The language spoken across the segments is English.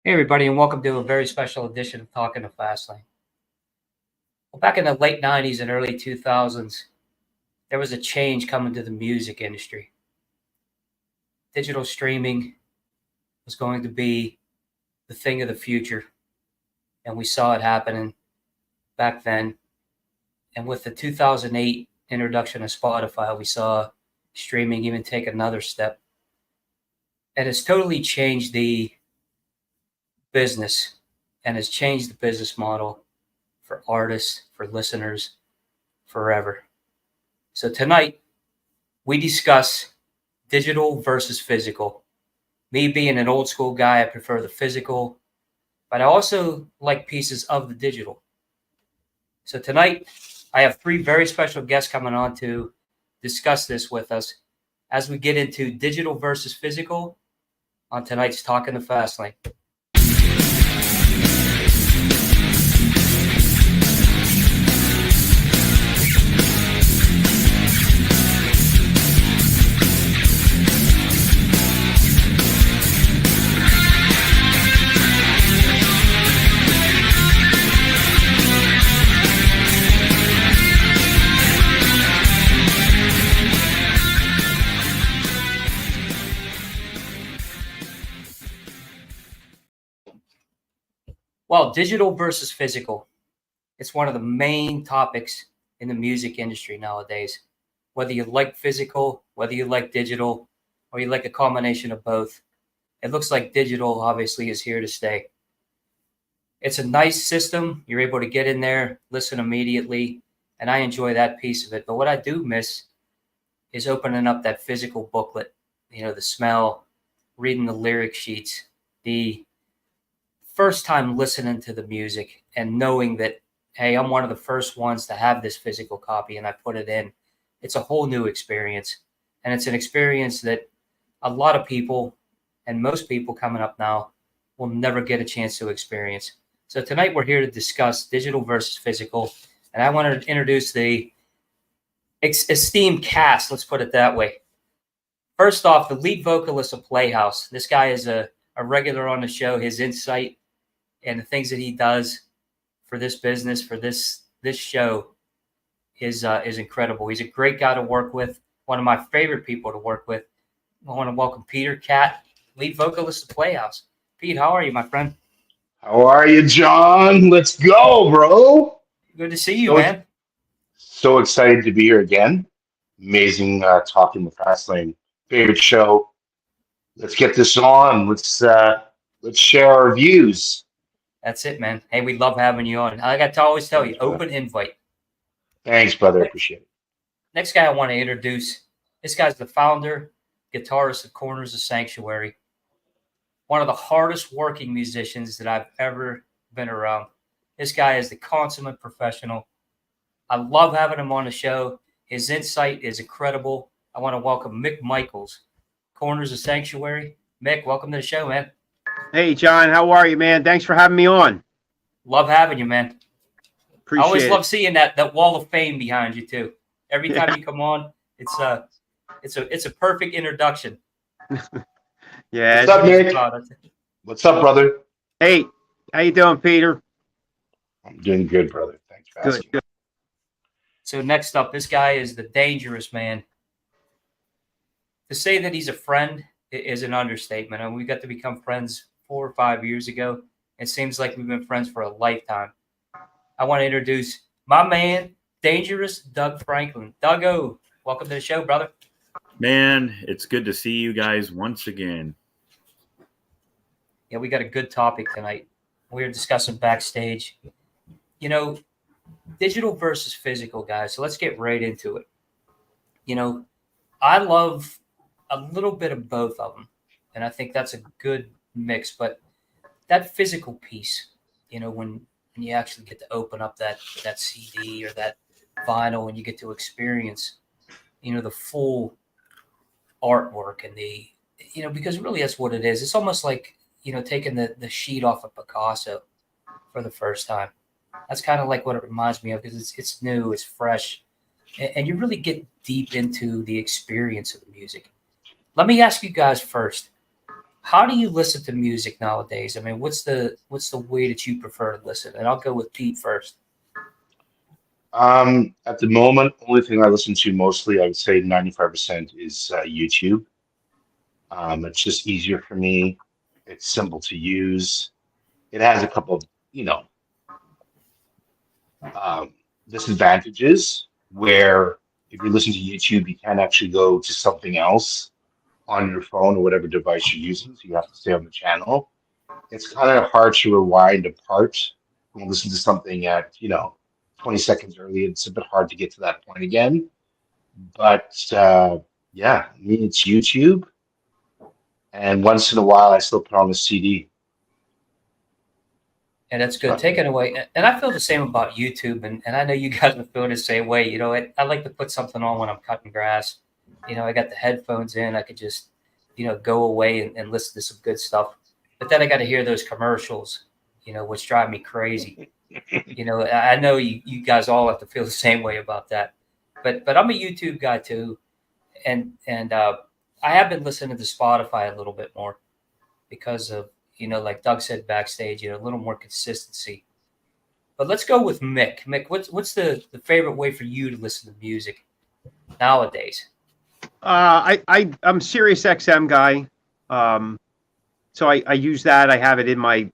Hey, everybody, and welcome to a very special edition of Talking to Fastlane. Well, back in the late 90s and early 2000s, there was a change coming to the music industry. Digital streaming was going to be the thing of the future, and we saw it happening back then. And with the 2008 introduction of Spotify, we saw streaming even take another step. And it's totally changed the business and has changed the business model for artists, for listeners, forever. So tonight, we discuss digital versus physical. Me being an old school guy, I prefer the physical, but I also like pieces of the digital. So tonight, I have three very special guests coming on to discuss this with us as we get into digital versus physical on tonight's Talking the Fastlane. Well, digital versus physical. It's one of the main topics in the music industry nowadays. Whether you like physical, whether you like digital, or you like a combination of both, it looks like digital obviously is here to stay. It's a nice system. You're able to get in there, listen immediately, and I enjoy that piece of it. But what I do miss is opening up that physical booklet, the smell, reading the lyric sheets, the first time listening to the music and knowing that, hey, I'm one of the first ones to have this physical copy and I put it in. It's a whole new experience. And it's an experience that a lot of people and most people coming up now will never get a chance to experience. So tonight we're here to discuss digital versus physical. And I want to introduce the esteemed cast, let's put it that way. First off, the lead vocalist of Playhouse. This guy is a regular on the show. His insight and the things that he does for this business, for this show, is incredible. He's a great guy to work with. One of my favorite people to work with. I want to welcome Peter Cat, lead vocalist of Playhouse. Pete, how are you, my friend? How are you, John? Let's go, bro. Good to see you, So man. so excited to be here again. Amazing talking with Fastlane. Favorite show. Let's get this on. Let's share our views. That's it, man. Hey, we love having you on. I got to always tell you, Thanks, brother. open invite. Thanks, brother. Appreciate it. Next guy I want to introduce. This guy's the founder, guitarist of Corners of Sanctuary. One of the hardest working musicians that I've ever been around. This guy is the consummate professional. I love having him on the show. His insight is incredible. I want to welcome Mick Michaels, Corners of Sanctuary. Mick, welcome to the show, man. Hey, John, how are you, man? Thanks for having me on. Love having you, man. Appreciate I always it. love seeing that wall of fame behind you too. Every time you come on, it's a perfect introduction. Yeah. What's up, Nick? That's it. What's up, brother? Hey, how you doing, Peter? I'm doing good, brother. Thanks for Good. asking. Good. So next up, this guy is the dangerous man. To say that he's a friend is an understatement. And we got to become friends 4 or 5 years ago. It seems like we've been friends for a lifetime. I want to introduce my man, Dangerous Doug Franklin. Doug-O, welcome to the show, brother. Man, it's good to see you guys once again. Yeah, we got a good topic tonight. We were discussing backstage. Digital versus physical, guys. So let's get right into it. I love a little bit of both of them, and I think that's a good mix. But that physical piece, when you actually get to open up that CD or that vinyl, and you get to experience, the full artwork and because really that's what it is. It's almost like taking the sheet off of Picasso for the first time. That's kind of like what it reminds me of because it's new, it's fresh, and you really get deep into the experience of the music. Let me ask you guys first. how do you listen to music nowadays? I mean, what's the way that you prefer to listen? And I'll go with Pete first. At the moment, only thing I listen to mostly, I would say 95% is YouTube. It's just easier for me. It's simple to use. It has a couple of, um, disadvantages where if you listen to YouTube, you can't actually go to something else on your phone or whatever device you're using. So you have to stay on the channel. It's kind of hard to rewind apart when you listen to something at, 20 seconds early. It's a bit hard to get to that point again. But yeah, I mean, it's YouTube. And once in a while, I still put on the CD. And that's good. Take it away. And I feel the same about YouTube. And I know you guys will feel the same way. You know, I like to put something on when I'm cutting grass. You know, I got the headphones in. I could just, go away and listen to some good stuff. But then I got to hear those commercials, which drive me crazy. I know you guys all have to feel the same way about that. But I'm a YouTube guy too. And I have been listening to Spotify a little bit more because of, like Doug said backstage, a little more consistency. But let's go with Mick. Mick, what's the favorite way for you to listen to music nowadays? I'm Sirius XM guy. So I use that. I have it in my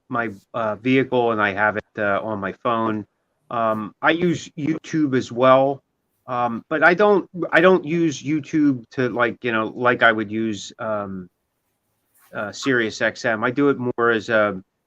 vehicle, and I have it on my phone. I use YouTube as well, but I don't use YouTube to like I would use Sirius XM. I do it more as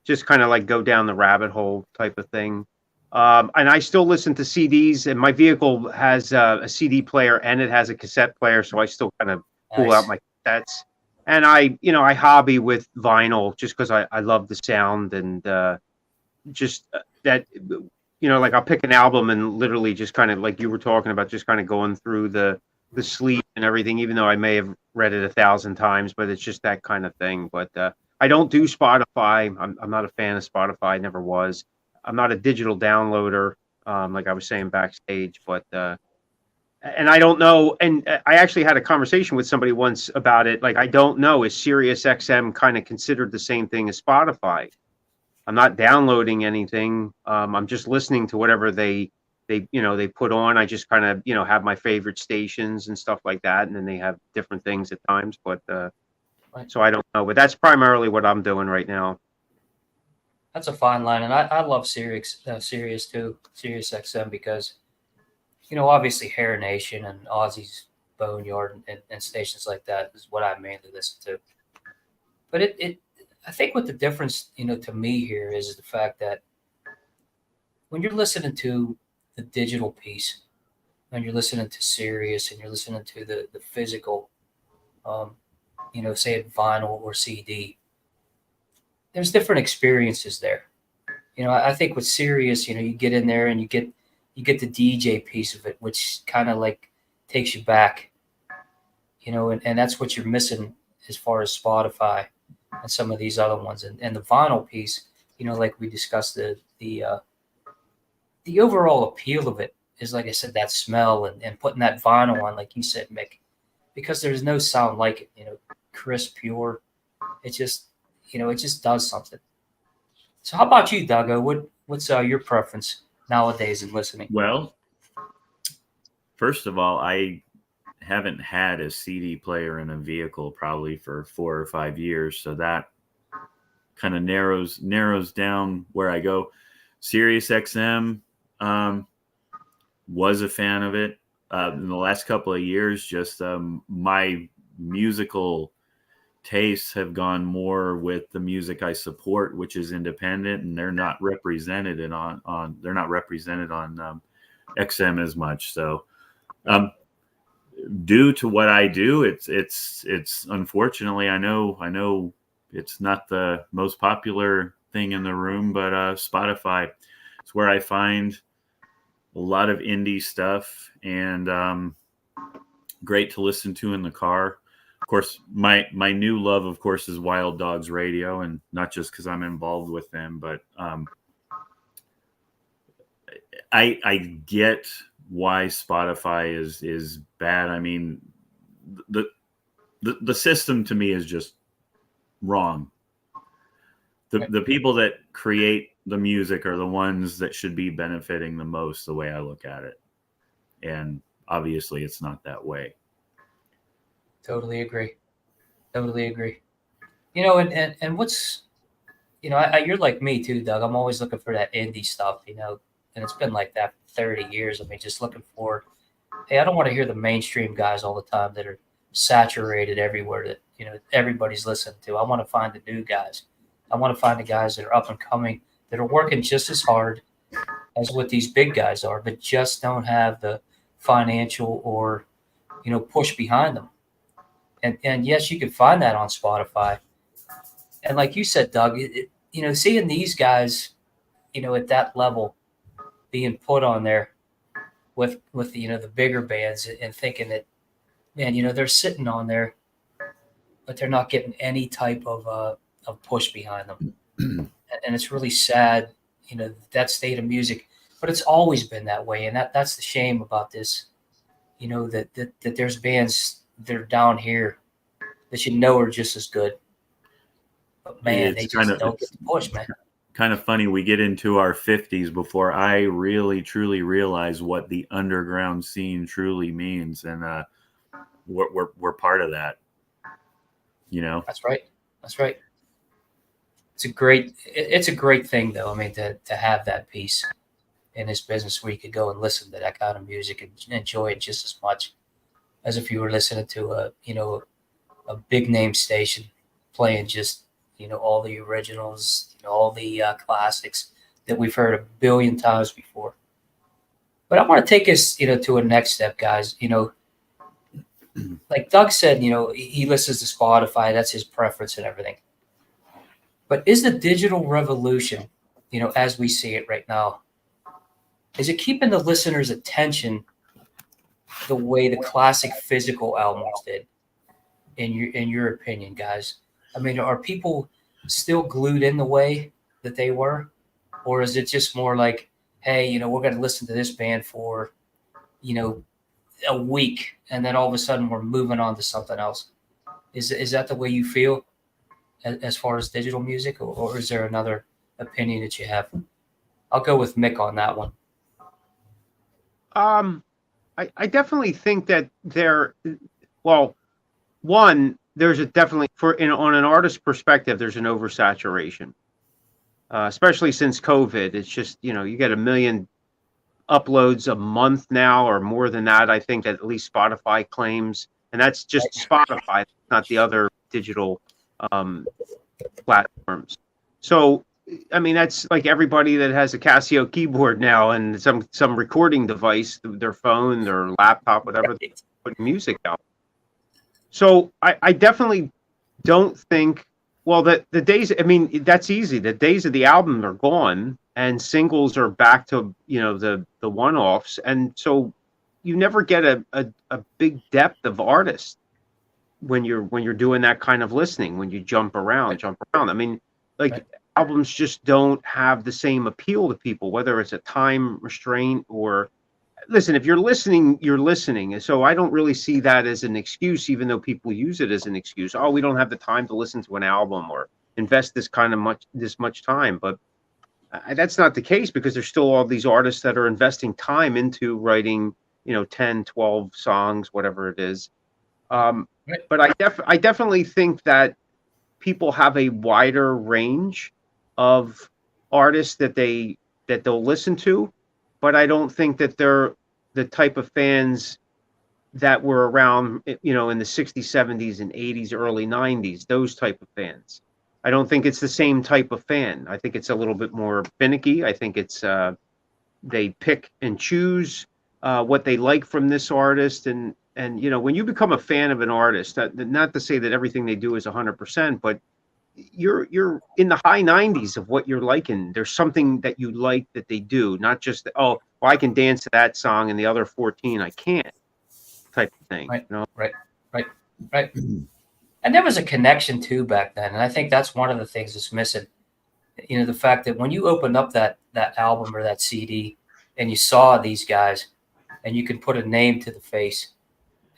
just kind of like go down the rabbit hole type of thing. And I still listen to CDs, and my vehicle has a CD player and it has a cassette player, so I still kind of pull out my cassettes. And I hobby with vinyl just because I love the sound and just that, like I'll pick an album and literally just kind of like you were talking about, just kind of going through the sleep and everything, even though I may have read it 1,000 times, but it's just that kind of thing. But I don't do Spotify. I'm not a fan of Spotify. Never was. I'm not a digital downloader, like I was saying backstage, but and I don't know. And I actually had a conversation with somebody once about it. Like, I don't know, is Sirius XM kind of considered the same thing as Spotify? I'm not downloading anything. I'm just listening to whatever they put on. I just kind of, have my favorite stations and stuff like that. And then they have different things at times, but so I don't know, but that's primarily what I'm doing right now. That's a fine line, and I love Sirius too, Sirius XM, because obviously Hair Nation and Ozzy's Boneyard and stations like that is what I mainly listen to. But I think what the difference to me here is the fact that when you're listening to the digital piece, when you're listening to Sirius and you're listening to the physical, say it vinyl or CD, there's different experiences there. I think with Sirius, you get in there and you get the DJ piece of it, which kind of like takes you back, and that's what you're missing as far as Spotify and some of these other ones. And the vinyl piece, like we discussed, the overall appeal of it is, like I said, that smell and putting that vinyl on, like you said, Mick, because there's no sound like it, crisp, pure. It just, it just does something. So how about you, Duggo? What's your preference nowadays in listening? Well, first of all, I haven't had a CD player in a vehicle probably for 4 or 5 years, so that kind of narrows down where I go. Sirius XM, was a fan of it. In the last couple of years, just my musical tastes have gone more with the music I support, which is independent, and they're not represented on XM as much. So due to what I do, it's unfortunately, I know it's not the most popular thing in the room, but Spotify is where I find a lot of indie stuff, and great to listen to in the car. Of course, my new love, of course, is Wild Dogs Radio, and not just because I'm involved with them, but I get why Spotify is bad. I mean, the system to me is just wrong. The people that create the music are the ones that should be benefiting the most, the way I look at it. And obviously it's not that way. Totally agree. Totally agree. You know, and what's, you know, you're like me too, Doug. I'm always looking for that indie stuff, you know, and it's been like that for 30 years. I mean, just looking for, hey, I don't want to hear the mainstream guys all the time that are saturated everywhere that, you know, everybody's listening to. I want to find the new guys. I want to find the guys that are up and coming, that are working just as hard as what these big guys are, but just don't have the financial or, you know, push behind them. And yes, you can find that on Spotify. And like you said, Doug, you know, seeing these guys, you know, at that level being put on there with you know, the bigger bands, and thinking that, man, you know, they're sitting on there, but they're not getting any type of push behind them. And it's really sad, you know, that state of music, but it's always been that way. And that's the shame about this, you know, that there's bands that are down here that you know are just as good. But man, they just don't get the push, man. Kind of funny. We get into our 50s before I really, truly realize what the underground scene truly means. And we're part of that, you know? That's right. That's right. It's a great thing though. I mean, to have that piece in this business where you could go and listen to that kind of music and enjoy it just as much as if you were listening to a big name station playing just, you know, all the originals, you know, all the classics that we've heard a billion times before. But I want to take us, you know, to a next step, guys. You know, like Doug said, you know, he listens to Spotify. That's his preference and everything. But is the digital revolution, you know, as we see it right now, is it keeping the listener's attention the way the classic physical albums did? In your opinion, guys? I mean, are people still glued in the way that they were? Or is it just more like, hey, you know, we're going to listen to this band for, you know, a week, and then all of a sudden we're moving on to something else? Is that the way you feel as far as digital music, or is there another opinion that you have? I'll go with Mick on that one. I definitely think that one, there's a definitely on an artist perspective, there's an oversaturation, especially since COVID. It's just, you know, you get 1 million uploads a month now, or more than that. I think at least Spotify claims, and that's just Spotify, not the other digital platforms. So, I mean, that's like everybody that has a Casio keyboard now and some recording device, their phone, their laptop, whatever, they put music out. So I definitely don't think, well, that the days, I mean, that's easy. The days of the album are gone, and singles are back to, you know, the one-offs. And so you never get a big depth of artists when you're doing that kind of listening, when you jump around. I mean, like, albums just don't have the same appeal to people, whether it's a time restraint or, listen, if you're listening, you're listening. And so I don't really see that as an excuse, even though people use it as an excuse. Oh, we don't have the time to listen to an album or invest this much time. But that's not the case, because there's still all these artists that are investing time into writing, you know, 10, 12 songs, whatever it is. But I definitely think that people have a wider range of artists that they'll listen to, but I don't think that they're the type of fans that were around, you know, in the 60s, 70s, and 80s, early 90s, those type of fans. I don't think it's the same type of fan. I think it's a little bit more finicky. I think it's they pick and choose what they like from this artist. And you know, when you become a fan of an artist, not to say that everything they do is 100%, but you're in the high 90s of what you're liking. There's something that you like that they do, not just that, oh, well, I can dance to that song and the other 14 I can't, type of thing. Right. You know? Right. And there was a connection too back then, and I think that's one of the things that's missing. You know, the fact that when you opened up that album or that CD and you saw these guys, and you could put a name to the face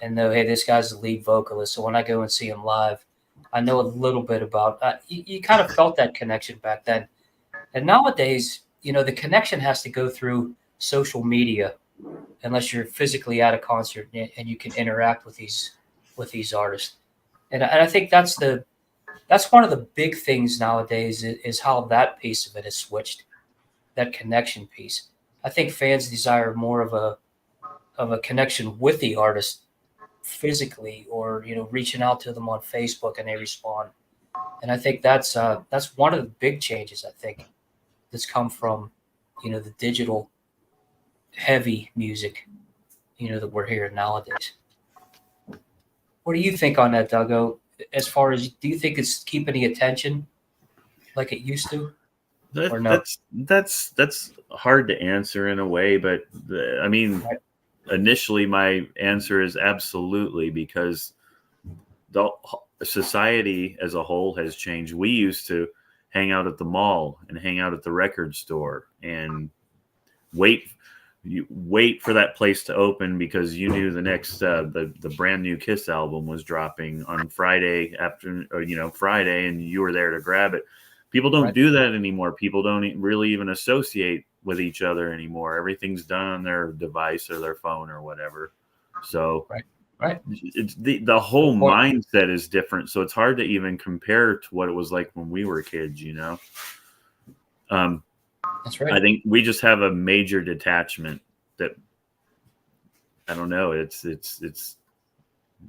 and know, hey, this guy's the lead vocalist. So when I go and see him live, I know a little bit about. You kind of felt that connection back then, and nowadays, the connection has to go through social media, unless you're physically at a concert and you can interact with these artists. And I think that's one of the big things nowadays is how that piece of it has switched, that connection piece. I think fans desire more of a connection with the artist physically, or reaching out to them on Facebook and they respond. And I think that's one of the big changes I think that's come from the digital heavy music that we're hearing nowadays. What do you think on that, Duggo? As far as, do you think it's keeping the attention like it used to? Or no? That's hard to answer in a way, but I mean, Right. Initially my answer is absolutely, because the society as a whole has changed. We used to hang out at the mall and hang out at the record store and wait for that place to open, because you knew the next the brand new Kiss album was dropping on Friday after, or Friday, and you were there to grab it. People don't Right. do that anymore. People don't really even associate with each other anymore. Everything's done on their device or their phone or whatever. So Right. it's the whole Good point. mindset is different. So it's hard to even compare to what it was like when we were kids, That's right. I think we just have a major detachment that, I don't know. It's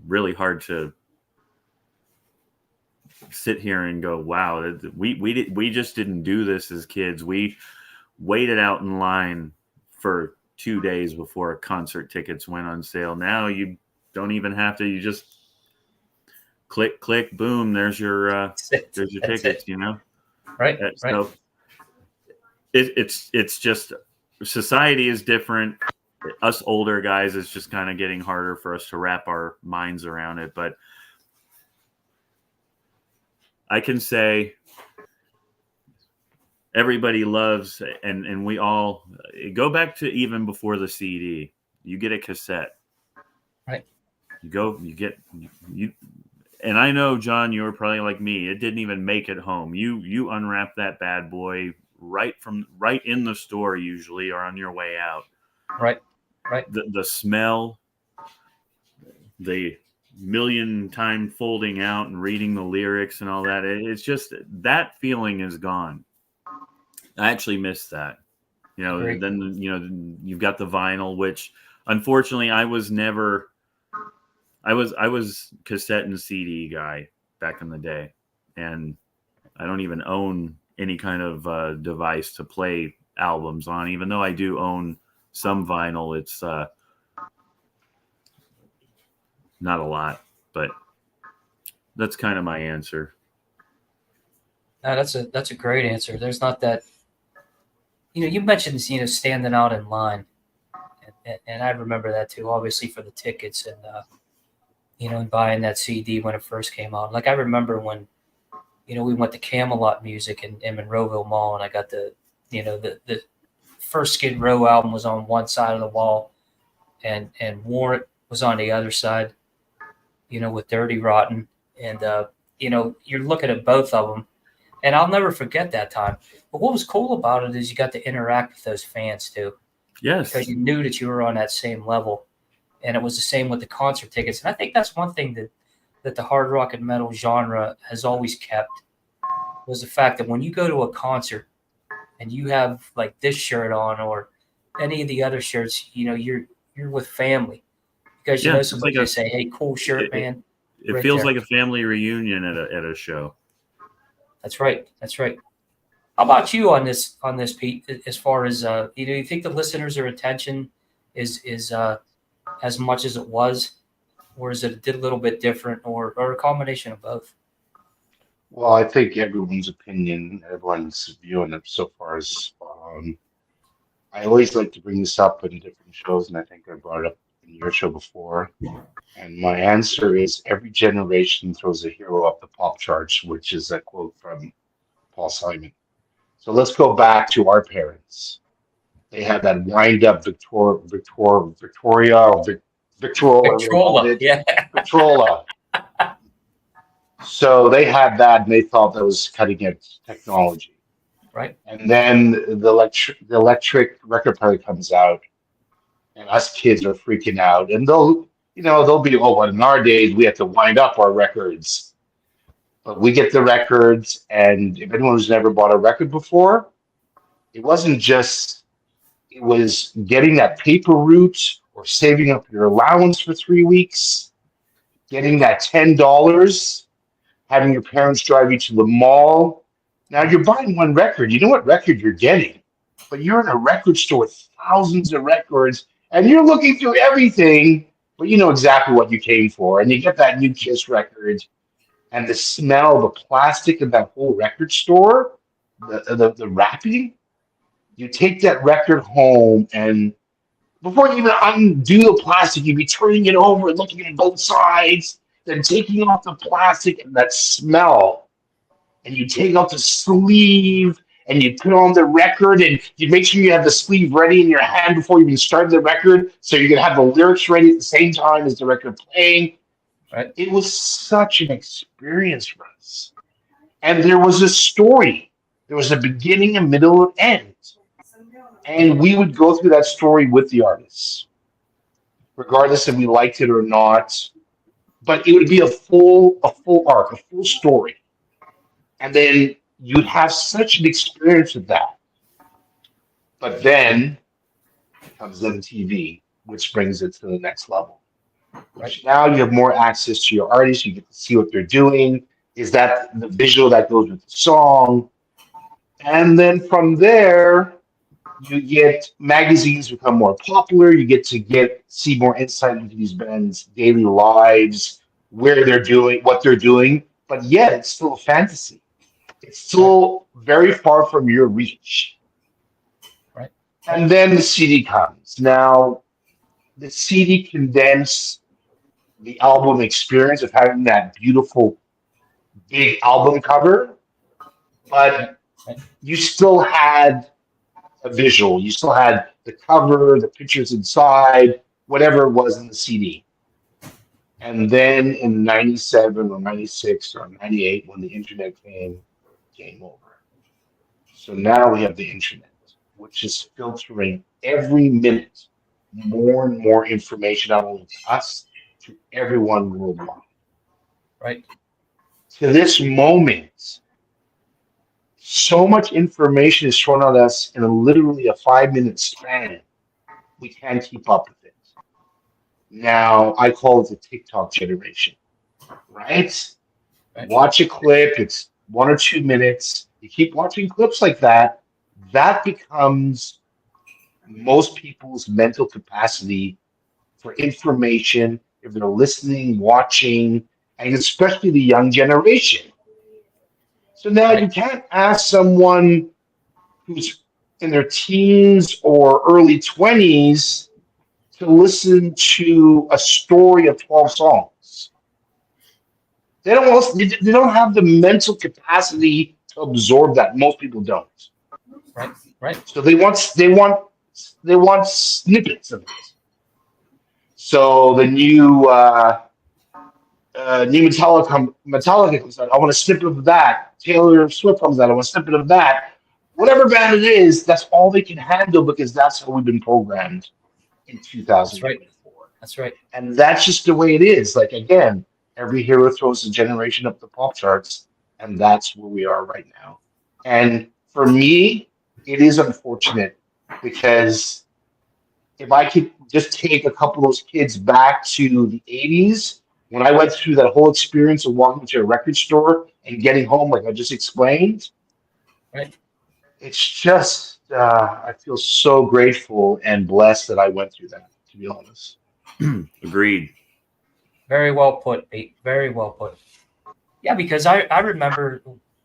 really hard to sit here and go, wow, we just didn't do this as kids. We waited out in line for 2 days before concert tickets went on sale. Now you don't even have to. You just click, boom. There's your That's tickets. it. Right. Right. So it's just, society is different. Us older guys, it's just kind of getting harder for us to wrap our minds around it. But I can say everybody loves, and we all go back to even before the CD. You get a cassette, Right? You and I know, John, you were probably like me. It didn't even make it home. You unwrap that bad boy right in the store, usually, or on your way out. Right. The smell, the million time folding out and reading the lyrics and all that. It's just, that feeling is gone. I actually miss that. Agreed. Then you've got the vinyl, which unfortunately I was cassette and CD guy back in the day, and I don't even own any kind of device to play albums on, even though I do own some vinyl. It's not a lot, but that's kind of my answer. No, that's a great answer. There's not that, you mentioned, standing out in line, and I remember that too, obviously, for the tickets, and and buying that CD when it first came out. Like, I remember when, we went to Camelot Music in Monroeville Mall, and I got the first Skid Row album was on one side of the wall, and Warrant was on the other side, with Dirty Rotten. And, you're looking at both of them, and I'll never forget that time. But what was cool about it is you got to interact with those fans too, Yes. because you knew that you were on that same level. And it was the same with the concert tickets. And I think that's one thing that the hard rock and metal genre has always kept, was the fact that when you go to a concert and you have like this shirt on or any of the other shirts, you're with family, because somebody can say, "Hey, cool shirt, man." It feels like a family reunion at a show. That's right. How about you on this, Pete? As far as you think the listeners' attention is as much as it was, or is it a little bit different, or a combination of both? Well, I think everyone's view on it so far is, I always like to bring this up in different shows, and I think I brought it up in your show before. And my answer is, every generation throws a hero up the pop charts, which is a quote from Paul Simon. So let's go back to our parents. They had that wind-up Victoria, Victrola, yeah. Victrola. So they had that, and they thought that was cutting edge technology. Right. And then the electric record player comes out, and us kids are freaking out. And they'll be, oh, but in our days we had to wind up our records. But we get the records, and if anyone who's never bought a record before, it wasn't just, it was getting that paper route or saving up your allowance for 3 weeks, getting that $10, having your parents drive you to the mall. Now you're buying one record. You know what record you're getting, but you're in a record store with thousands of records, and you're looking through everything, but you know exactly what you came for. And you get that new Kiss record, and the smell of the plastic in that whole record store, the wrapping. You take that record home, and before you even undo the plastic, you'd be turning it over and looking at both sides, then taking off the plastic and that smell. And you take off the sleeve, and you put on the record, and you make sure you have the sleeve ready in your hand before you even start the record, so you're going to have the lyrics ready at the same time as the record playing. Right. It was such an experience for us. And there was a story. There was a beginning, a middle, and end. And we would go through that story with the artists, regardless if we liked it or not. But it would be a full arc, a full story. And then you'd have such an experience with that. But then comes MTV, which brings it to the next level. Right now you have more access to your artists. You get to see what they're doing. Is that the visual that goes with the song? And then from there, you get magazines become more popular. You get to see more insight into these bands' daily lives, where they're doing, what they're doing. But yet, it's still a fantasy. It's still very far from your reach. Right. And then the CD comes. Now, the CD condensed the album experience of having that beautiful big album cover, but you still had a visual. You still had the cover, the pictures inside, whatever it was in the CD. And then in 97 or 96 or 98, when the internet came, game over. So now we have the internet, which is filtering every minute more and more information, not only to us, to everyone worldwide. Right. To this moment, so much information is thrown at us in literally a 5-minute span. We can't keep up with it. Now, I call it the TikTok generation, right? Watch a clip, it's 1 or 2 minutes. You keep watching clips like that, that becomes most people's mental capacity for information, if they're listening, watching, and especially the young generation. So now you can't ask someone who's in their teens or early 20s to listen to a story of 12 songs. They don't have the mental capacity to absorb that. Most people don't. Right. So they want snippets of it. So the new Metallica comes out. I want a snippet of that. Taylor Swift comes out. I want a snippet of that. Whatever band it is, that's all they can handle because that's how we've been programmed in 2004. That's right. And that's just the way it is. Like, again, every hero throws a generation up the pop charts, and that's where we are right now. And for me, it is unfortunate because if I could just take a couple of those kids back to the 80s, when I went through that whole experience of walking to a record store and getting home, like I just explained, right? It's just, I feel so grateful and blessed that I went through that, to be honest. Agreed. Very well put, Pete. Very well put. Yeah, because I remember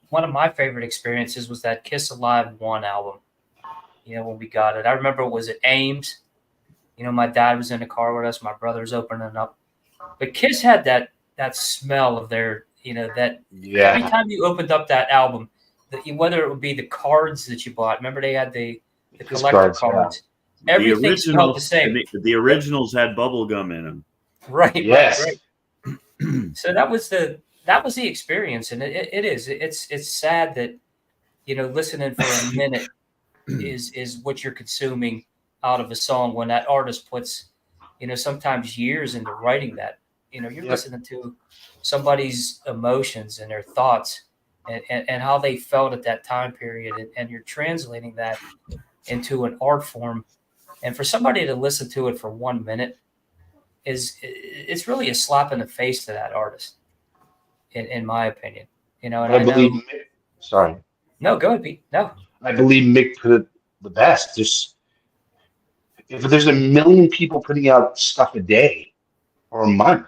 one of my favorite experiences was that Kiss Alive 1 album. You know, when we got it. I remember it was at Ames. You know, my dad was in the car with us. My brother's opening it up. But Kiss had that smell of their, you know, that every time you opened up that album, whether it would be the cards that you bought. Remember they had the collector cards. Yeah. Everything smelled the same. The originals had bubble gum in them. Right. Yes. Right. So that was the that was the experience, and it is. It's sad that listening for a minute is what you're consuming out of a song when that artist puts sometimes years into writing that. You're Yep. listening to somebody's emotions and their thoughts and how they felt at that time period, and you're translating that into an art form. And for somebody to listen to it for 1 minute it's really a slap in the face to that artist, in my opinion. And But I believe, sorry, no, go ahead, Pete. No, I believe Mick put it the best. If there's a million people putting out stuff a day or a month,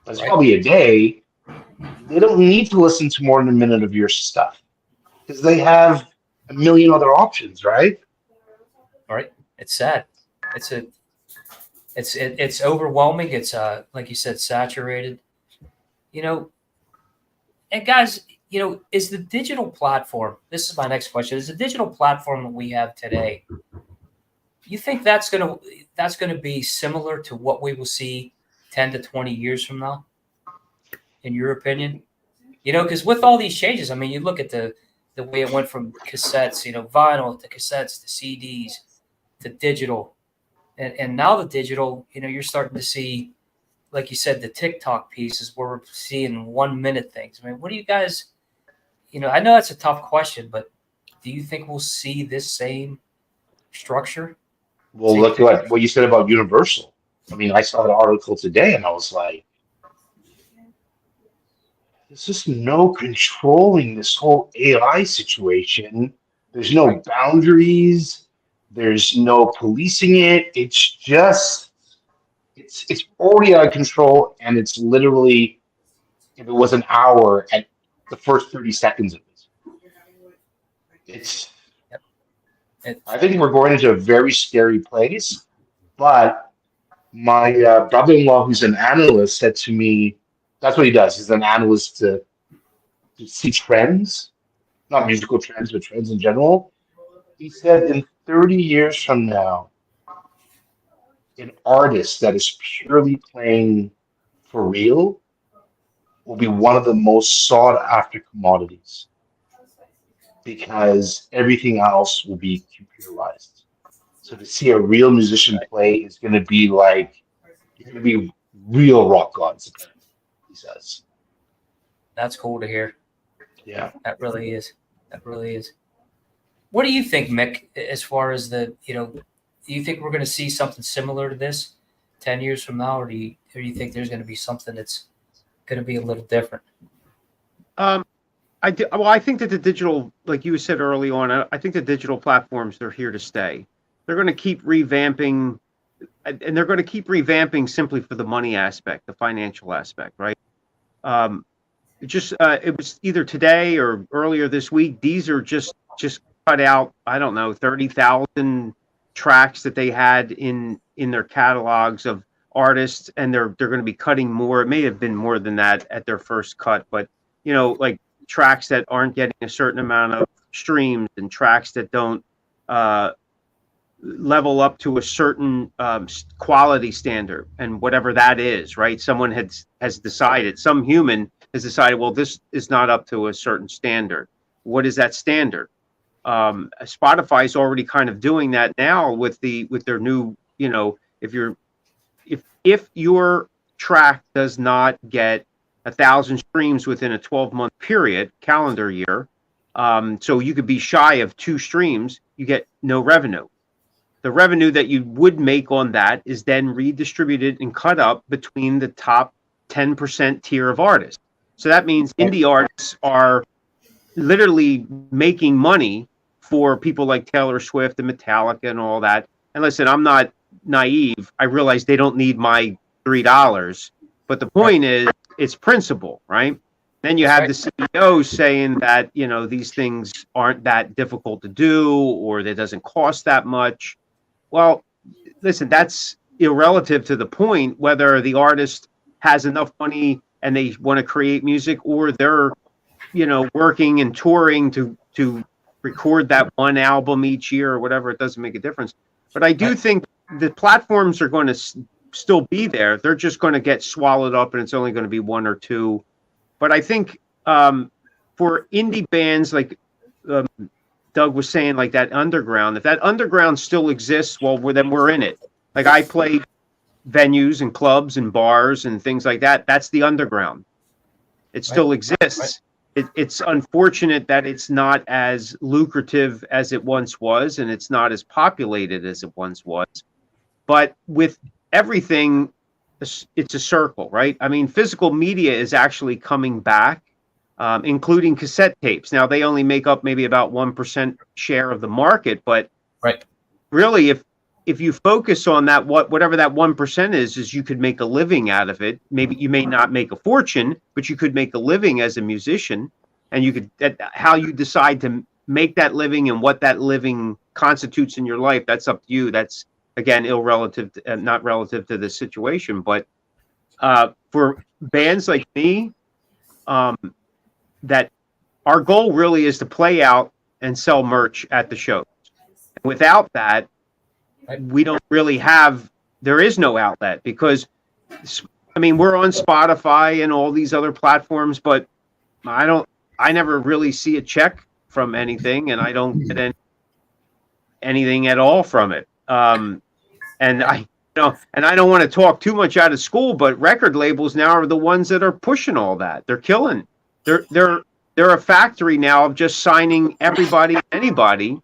that's Right. probably a day. They don't need to listen to more than a minute of your stuff because they have a million other options, right? right? It's sad. It's overwhelming. It's like you said, saturated. And guys, is the digital platform? This is my next question. Is the digital platform that we have today? You think that's gonna be similar to what we will see 10 to 20 years from now? In your opinion? Because with all these changes, I mean, you look at the way it went from cassettes, vinyl to cassettes to CDs to digital, and now the digital, you're starting to see, like you said, the TikTok pieces where we're seeing 1 minute things. I mean, what do you guys, I know that's a tough question, but do you think we'll see this same structure? Well, look at what you said about Universal. I mean, I saw the article today and I was like, there's just no controlling this whole AI situation. There's no boundaries. There's no policing it. It's just, it's already out of control, and it's literally, if it was an hour, at the first 30 seconds of it. I think we're going into a very scary place. But my brother-in-law, who's an analyst, said to me, that's what he does. He's an analyst to see trends, not musical trends, but trends in general. He said in 30 years from now, an artist that is purely playing for real will be one of the most sought after commodities because everything else will be computerized. So to see a real musician play is going to be like, you're going to be real rock gods, he says. That's cool to hear. Yeah. That really is. That really is. What do you think, Mick, as far as do you think we're going to see something similar to this 10 years from now, or do you think there's going to be something that's going to be a little different? I think that the digital, like you said early on, I think the digital platforms, they're here to stay. They're going to keep revamping, and they're going to keep revamping simply for the money aspect, the financial aspect, right? It was either today or earlier this week. Deezer just cut out, I don't know, 30,000 tracks that they had in their catalogs of artists, and they're going to be cutting more. It may have been more than that at their first cut, but like tracks that aren't getting a certain amount of streams and tracks that don't level up to a certain quality standard, and whatever that is, right? Someone has decided, some human has decided, well, this is not up to a certain standard. What is that standard? Spotify is already kind of doing that now with their new, if your track does not get 1,000 streams within a 12-month period, calendar year, so you could be shy of 2 streams, you get no revenue. The revenue that you would make on that is then redistributed and cut up between the top 10% tier of artists. So that means indie artists are literally making money for people like Taylor Swift and Metallica and all that. And listen, I'm not naive. I realize they don't need my $3. But the point is, it's principle, right? Then you have the CEO saying that, these things aren't that difficult to do, or that doesn't cost that much. Well, listen, that's irrelative to the point whether the artist has enough money and they want to create music, or they're, working and touring to record that one album each year or whatever. It doesn't make a difference. But I do think the platforms are going to still be there. They're just going to get swallowed up, and it's only going to be 1 or 2. But I think for indie bands like Doug was saying, like that underground, if that underground still exists, well, then we're in it. Like I play venues and clubs and bars and things like that. That's the underground. It still exists. It's unfortunate that it's not as lucrative as it once was, and it's not as populated as it once was. But with everything, it's a circle, right? I mean, physical media is actually coming back, including cassette tapes. Now, they only make up maybe about 1% share of the market, but really, if you focus on that, whatever that 1% is you could make a living out of it. Maybe you may not make a fortune, but you could make a living as a musician, and you could, how you decide to make that living and what that living constitutes in your life, that's up to you. That's, again, not relative to the situation. But for bands like me, that our goal really is to play out and sell merch at the shows. Without that, we don't really there is no outlet, because, I mean, we're on Spotify and all these other platforms, but I never really see a check from anything, and I don't get anything at all from it. And I don't want to talk too much out of school, but record labels now are the ones that are pushing all that. They're killing. They're a factory now of just signing everybody, anybody,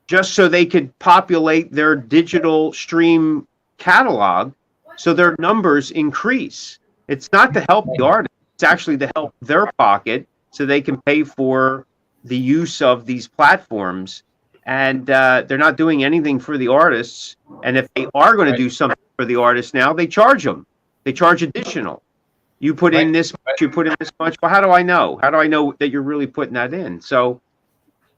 just so they could populate their digital stream catalog, so their numbers increase. It's not to help the artist; it's actually to help their pocket, so they can pay for the use of these platforms. And they're not doing anything for the artists. And if they are going to do something for the artists now, they charge them. They charge additional. You put in this much, you put in this much. Well, how do I know? How do I know that you're really putting that in? So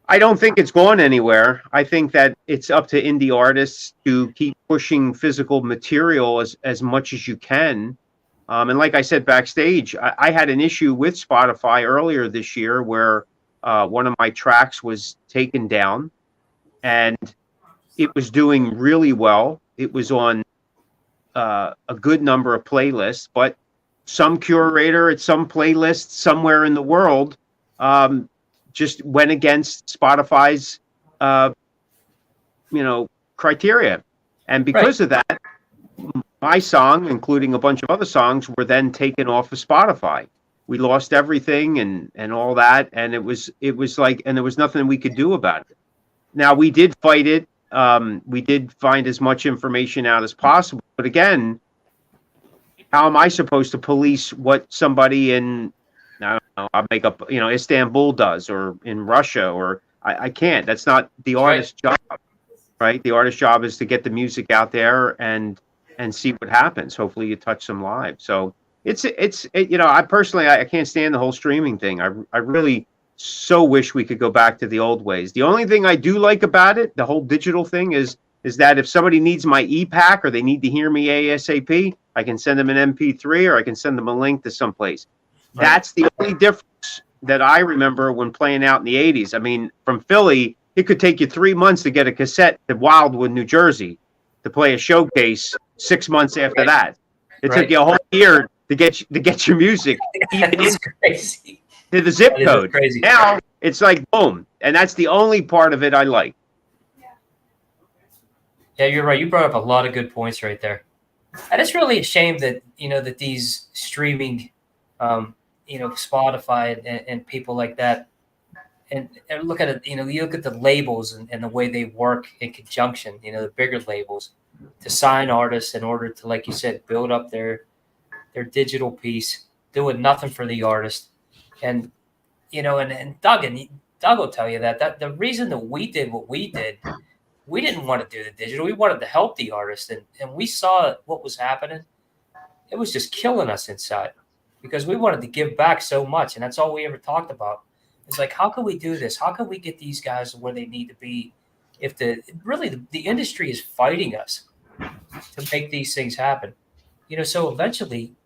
I don't think it's going anywhere. I think that it's up to indie artists to keep pushing physical material as much as you can. And like I said backstage, I had an issue with Spotify earlier this year where one of my tracks was taken down, and it was doing really well. It was on a good number of playlists, but some curator at some playlist somewhere in the world just went against Spotify's criteria. And because of that, my song, including a bunch of other songs, were then taken off of Spotify. We lost everything and all that, and it was like, and there was nothing we could do about it. Now, we did fight it. We did find as much information out as possible. But again, how am I supposed to police what somebody in, I don't know, I'll make up, Istanbul does, or in Russia, or I can't. That's not the artist's job, right? The artist's job is to get the music out there and see what happens. Hopefully you touch some lives. So I personally, I can't stand the whole streaming thing. I really so wish we could go back to the old ways. The only thing I do like about it, the whole digital thing, is that if somebody needs my e-pack or they need to hear me ASAP, I can send them an MP3 or I can send them a link to someplace. Right. That's the only difference that I remember when playing out in the 80s. I mean, from Philly, it could take you 3 months to get a cassette to Wildwood, New Jersey, to play a showcase 6 months after that. It took you a whole year to get your music even crazy. To the zip code. Now it's like boom, and that's the only part of it I like. Yeah, you're right. You brought up a lot of good points right there, and it's really a shame that that these streaming, Spotify and people like that, and look at it. You look at the labels and the way they work in conjunction. The bigger labels to sign artists in order to, like you said, build up their digital piece, doing nothing for the artist. And, and Doug will tell you that the reason that we did what we did, we didn't want to do the digital. We wanted to help the artist. And we saw what was happening. It was just killing us inside because we wanted to give back so much. And that's all we ever talked about. It's like, how can we do this? How can we get these guys where they need to be? If the industry is fighting us to make these things happen, so eventually,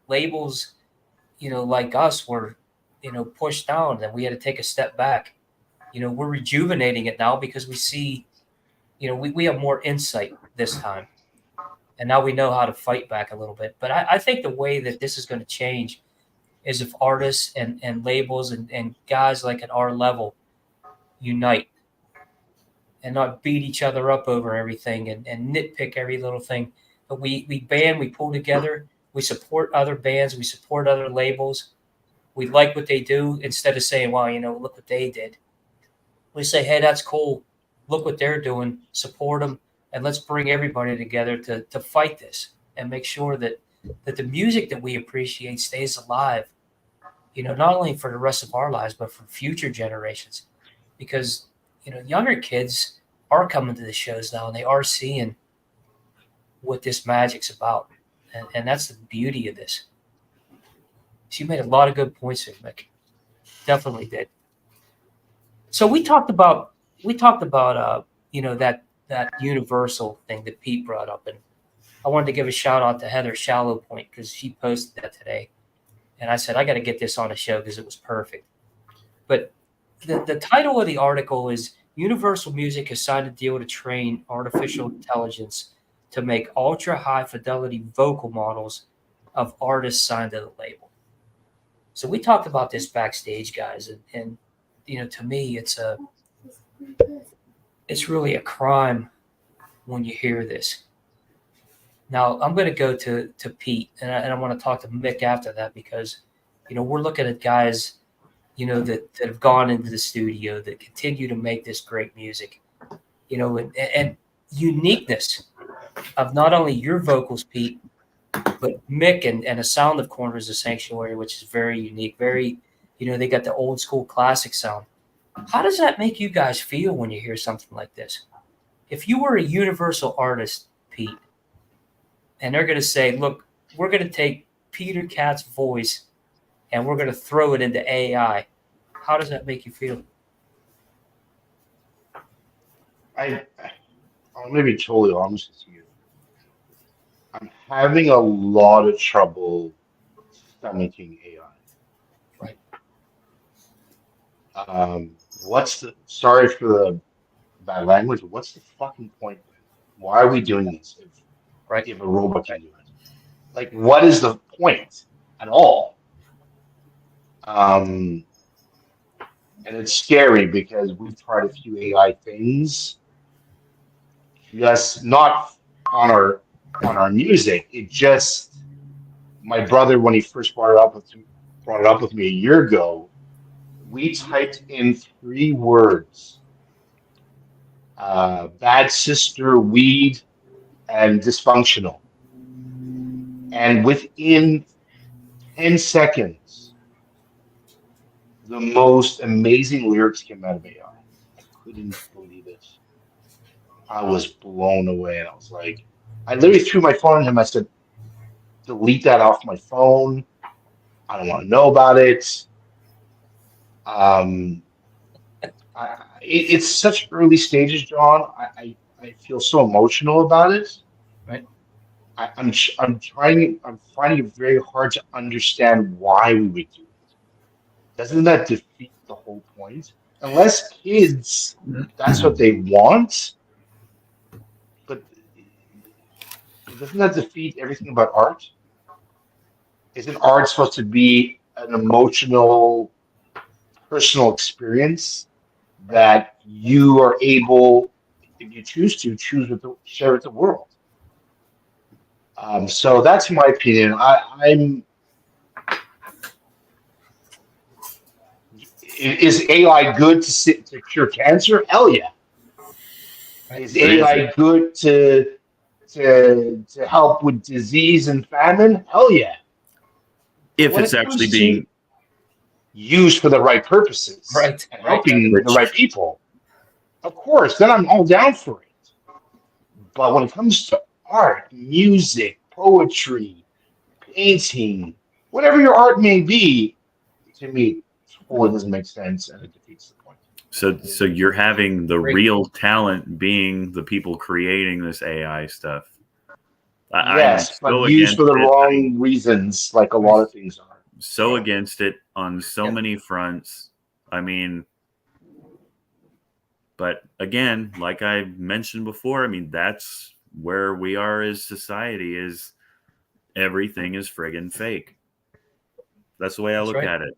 labels, like us were, pushed down, and we had to take a step back. We're rejuvenating it now because we see, we have more insight this time, and now we know how to fight back a little bit. But I think the way that this is going to change is if artists and labels and guys like at our level unite and not beat each other up over everything and nitpick every little thing. But we pull together, we support other bands, we support other labels. We like what they do instead of saying, well, look what they did. We say, hey, that's cool. Look what they're doing. Support them. And let's bring everybody together to fight this and make sure that the music that we appreciate stays alive, not only for the rest of our lives, but for future generations. Because, younger kids are coming to the shows now and they are seeing what this magic's about. And that's the beauty of this. So you made a lot of good points there, Mick. Definitely did. So we talked about that universal thing that Pete brought up, and I wanted to give a shout out to Heather Shallow Point because she posted that today, and I said I got to get this on the show because it was perfect. But the title of the article is Universal Music has signed a deal to train artificial intelligence to make ultra high fidelity vocal models of artists signed to the label. So we talked about this backstage, guys, and to me, it's really a crime when you hear this. Now, I'm going to go to Pete, and I want to talk to Mick after that because, we're looking at guys, that have gone into the studio that continue to make this great music, and uniqueness of not only your vocals, Pete, but Mick and a sound of Corners of Sanctuary, which is very unique, very, they got the old school classic sound. How does that make you guys feel when you hear something like this? If you were a universal artist, Pete, and they're going to say, look, we're going to take Peter Katz's voice and we're going to throw it into AI, how does that make you feel? I'm going to be totally honest with you. I'm having a lot of trouble stomaching AI. Right. Sorry for the bad language, but what's the fucking point? Why are we doing this if a robot can do it? Like, what is the point at all? And it's scary because we've tried a few AI things, just not on our music. It just, my brother, when he first brought it up with me a year ago, we typed in 3 words: bad sister, weed, and dysfunctional. And within 10 seconds, the most amazing lyrics came out of AI. I couldn't believe it. I was blown away. And I was like, I literally threw my phone at him. I said, delete that off my phone. I don't want to know about it. It's such early stages, John. I feel so emotional about it. Right. I'm finding it very hard to understand why we would do it. Doesn't that defeat the whole point? Unless kids, that's what they want. But doesn't that defeat everything about art? Isn't art supposed to be an emotional, personal experience that you are able, if you choose to, share with the world? So that's my opinion. Is AI good to cure cancer? Hell yeah. Is AI good to help with disease and famine? Hell yeah. If it's actually being used for the right purposes, right, and helping the right people, of course, then I'm all down for it. But when it comes to art, music, poetry, painting, whatever your art may be, to me, it totally doesn't make sense and it defeats the point. So you're having the real talent being the people creating this AI stuff. Yes, but used for the wrong reasons, like a lot of things are. So against it on so many fronts. I mean, but again, like I mentioned before, I mean, that's where we are as society, is everything is friggin' fake. That's the way I That's look right. at it.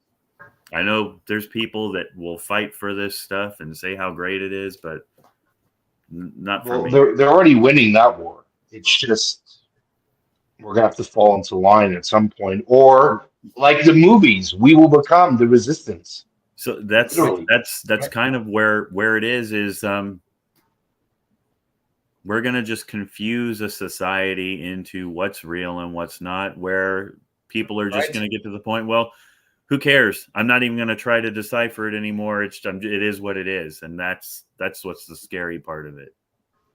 I know there's people that will fight for this stuff and say how great it is, but not for Well, me. they're already winning that war. It's just we're gonna have to fall into line at some point, or like the movies, we will become the resistance. So that's Literally. Right. kind of where it is we're going to just confuse a society into what's real and what's not, where people are just Right. going to get to the point, well, who cares? I'm not even going to try to decipher it anymore. It is what it is. And that's what's the scary part of it.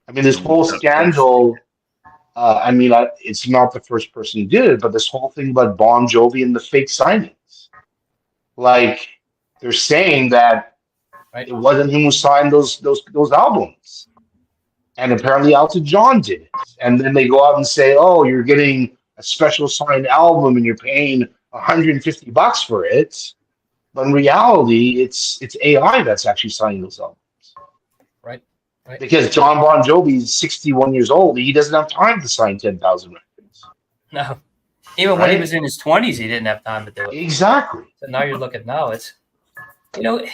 I mean, this whole scandal. It's not the first person who did it, but this whole thing about Bon Jovi and the fake signings. Like they're saying that Right. it wasn't him who signed those albums, and apparently Elton John did it. And then they go out and say, "Oh, you're getting a special signed album, and you're paying $150 for it." But in reality, it's AI that's actually signing those albums. Right. Right. Because John Bon Jovi is 61 years old, he doesn't have time to sign 10,000 records. No. Even when he Right? was in his 20s, he didn't have time to do it. Exactly. So now you're looking now. It's, you know,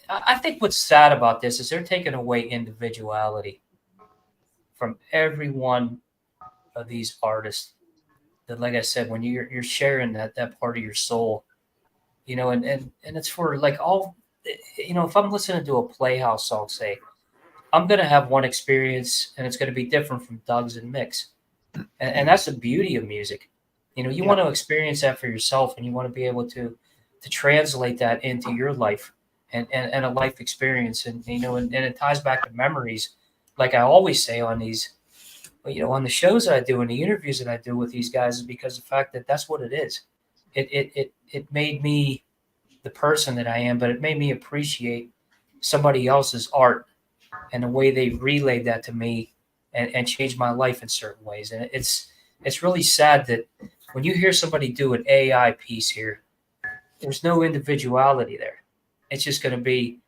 I think what's sad about this is they're taking away individuality from every one of these artists. That, like I said, when you're sharing that part of your soul, you know, and it's for like all, you know, if I'm listening to a Playhouse song, say, I'm gonna have one experience, and it's gonna be different from Doug's and Mick's, and that's the beauty of music. You know, you want to experience that for yourself, and you want to be able to translate that into your life and a life experience, and you know, and it ties back to memories, like I always say on these, you know, on the shows that I do and the interviews that I do with these guys, is because the fact that that's what it is. It made me the person that I am, but it made me appreciate somebody else's art and the way they relayed that to me and changed my life in certain ways. And it's really sad that when you hear somebody do an AI piece here, there's no individuality there. It's just going to be,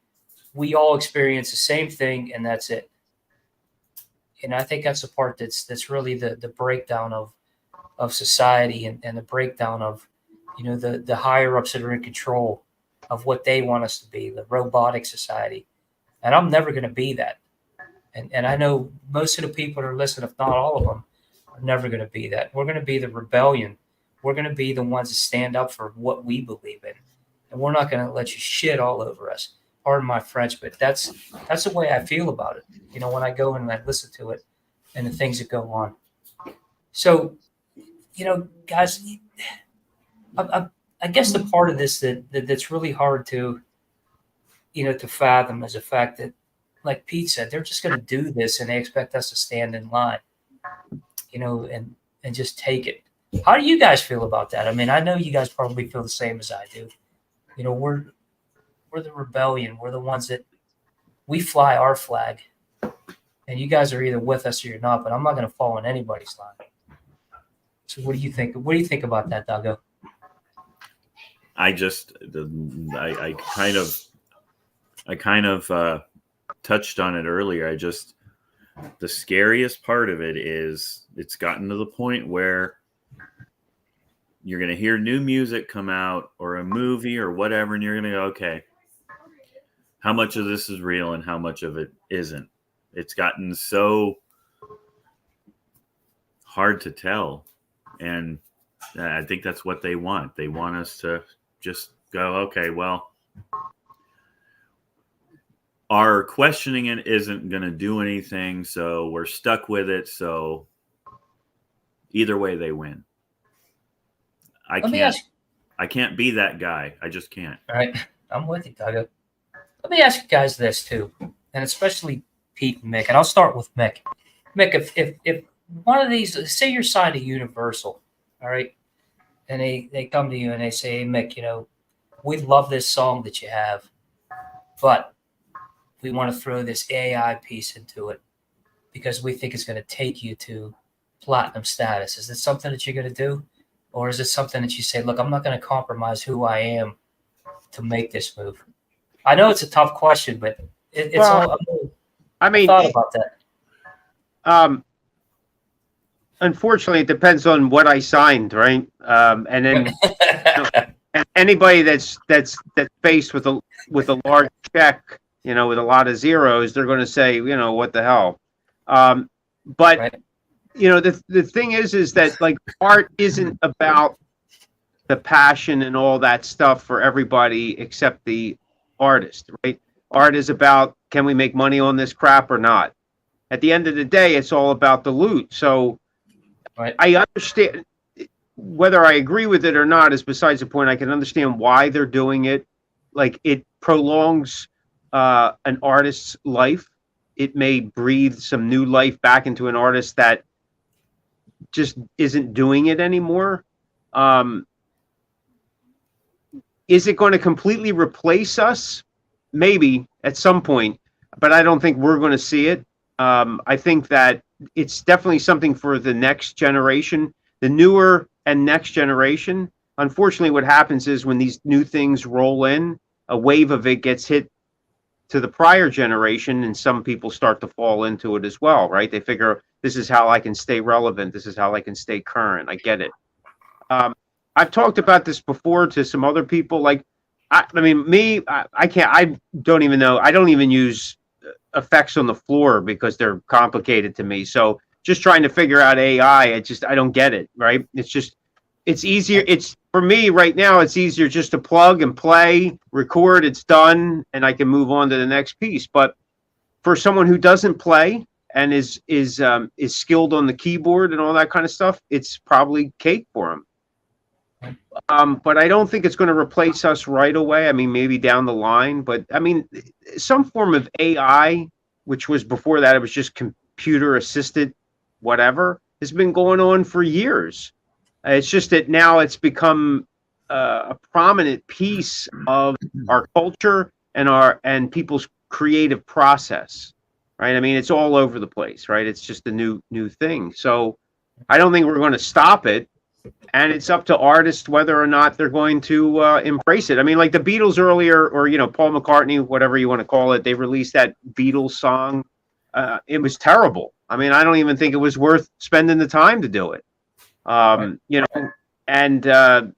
we all experience the same thing, and that's it. And I think that's the part that's really the breakdown of society and the breakdown of, you know, the higher ups that are in control of what they want us to be, the robotic society. And I'm never going to be that. And I know most of the people that are listening, if not all of them, are never going to be that. We're going to be the rebellion. We're going to be the ones that stand up for what we believe in. And we're not going to let you shit all over us. Pardon my French, but that's the way I feel about it. You know, when I go and I listen to it and the things that go on. So, you know, guys, I guess the part of this that's really hard to, you know, to fathom is the fact that, like Pete said, they're just going to do this and they expect us to stand in line, you know, and just take it. How do you guys feel about that? I mean, I know you guys probably feel the same as I do. You know, we're the rebellion. We're the ones that we fly our flag, and you guys are either with us or you're not. But I'm not going to fall in anybody's line. So, what do you think? What do you think about that, Doggo? I kind of touched on it earlier. The scariest part of it is it's gotten to the point where you're going to hear new music come out or a movie or whatever, and you're going to go, okay, how much of this is real and how much of it isn't? It's gotten so hard to tell. And I think that's what they want. They want us to just go, okay, well, our questioning it isn't going to do anything, so we're stuck with it. So either way, they win. I can't be that guy. I just can't. All right, I'm with you, Doggo. Let me ask you guys this too, and especially Pete and Mick, and I'll start with Mick. Mick, if one of these, say you're signed to Universal, all right, and they come to you and they say, hey, Mick, you know, we love this song that you have, but we want to throw this AI piece into it because we think it's going to take you to platinum status. Is it something that you're going to do? Or is it something that you say, look, I'm not going to compromise who I am to make this move? I know it's a tough question, but it's all. I thought about that. Unfortunately, it depends on what I signed, right? And then And anybody that's faced with a large check, you know, with a lot of zeros, they're going to say, you know, what the hell. But Right. you know, the thing is that like art isn't about the passion and all that stuff for everybody except the artist, right? Art is about, can we make money on this crap or not? At the end of the day, it's all about the loot. So Right. I understand, whether I agree with it or not is besides the point. I can understand why they're doing it. Like, it prolongs an artist's life. It may breathe some new life back into an artist that just isn't doing it anymore. Is it going to completely replace us? Maybe at some point, but I don't think we're going to see it. I think that it's definitely something for the next generation, the newer and next generation. Unfortunately, what happens is when these new things roll in, a wave of it gets hit to the prior generation, and some people start to fall into it as well, right? They figure, this is how I can stay relevant. This is how I can stay current. I get it. I've talked about this before to some other people. Like, I can't, I don't even know. I don't even use effects on the floor because they're complicated to me. So just trying to figure out AI, I don't get it, right? It's easier. It's, for me right now, it's easier just to plug and play, record, it's done, and I can move on to the next piece. But for someone who doesn't play and is skilled on the keyboard and all that kind of stuff, it's probably cake for them. But I don't think it's going to replace us right away. I mean, maybe down the line, but I mean, some form of AI, which was before that, it was just computer assisted, whatever, has been going on for years. It's just that now it's become a prominent piece of our culture and people's creative process, right? I mean, it's all over the place, right? It's just a new thing. So I don't think we're going to stop it. And it's up to artists whether or not they're going to embrace it. I mean, like the Beatles earlier, or, you know, Paul McCartney, whatever you want to call it, they released that Beatles song. It was terrible. I mean, I don't even think it was worth spending the time to do it. You know, and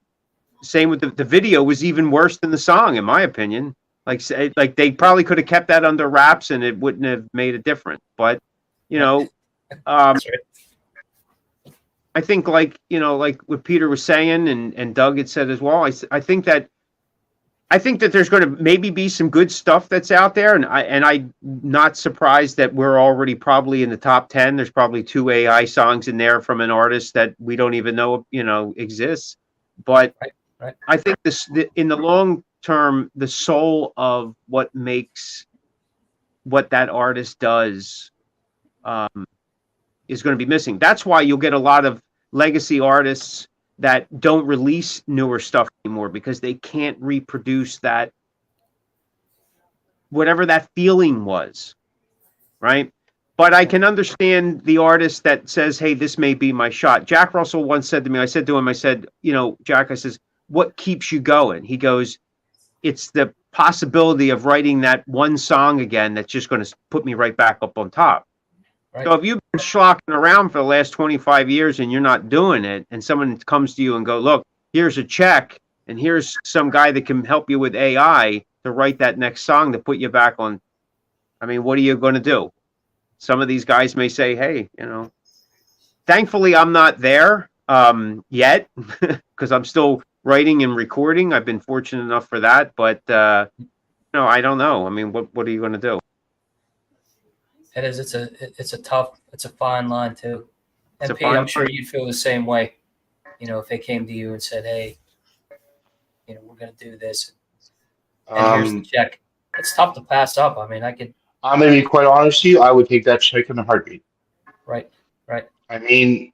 same with the video was even worse than the song, in my opinion. Like they probably could have kept that under wraps and it wouldn't have made a difference. But, you know, That's right. I think, like, you know, like what Peter was saying and Doug had said as well, I think that there's going to maybe be some good stuff that's out there, and I'm not surprised that we're already probably in the top 10. There's probably 2 AI songs in there from an artist that we don't even know, you know, exists. But Right. I think in the long term, the soul of what makes what that artist does is going to be missing. That's why you'll get a lot of legacy artists that don't release newer stuff anymore, because they can't reproduce that, whatever that feeling was, right? But I can understand the artist that says, hey, this may be my shot. Jack Russell once said to me, I said, you know, Jack, I says, what keeps you going? He goes, it's the possibility of writing that one song again that's just going to put me right back up on top. Right. So if you've been schlocking around for the last 25 years and you're not doing it, and someone comes to you and go, look, here's a check, and here's some guy that can help you with AI to write that next song to put you back on, I mean, what are you going to do? Some of these guys may say, hey, you know, thankfully I'm not there yet, because I'm still writing and recording. I've been fortunate enough for that, but no, I don't know. I mean, what are you going to do? It is. It's a fine line too. It's And a Pete, fine I'm sure line. you'd feel the same way. You know, if they came to you and said, "Hey, you know, we're going to do this, and here's the check." It's tough to pass up. I mean, I'm going to be quite honest with you. I would take that check in a heartbeat. Right. I mean,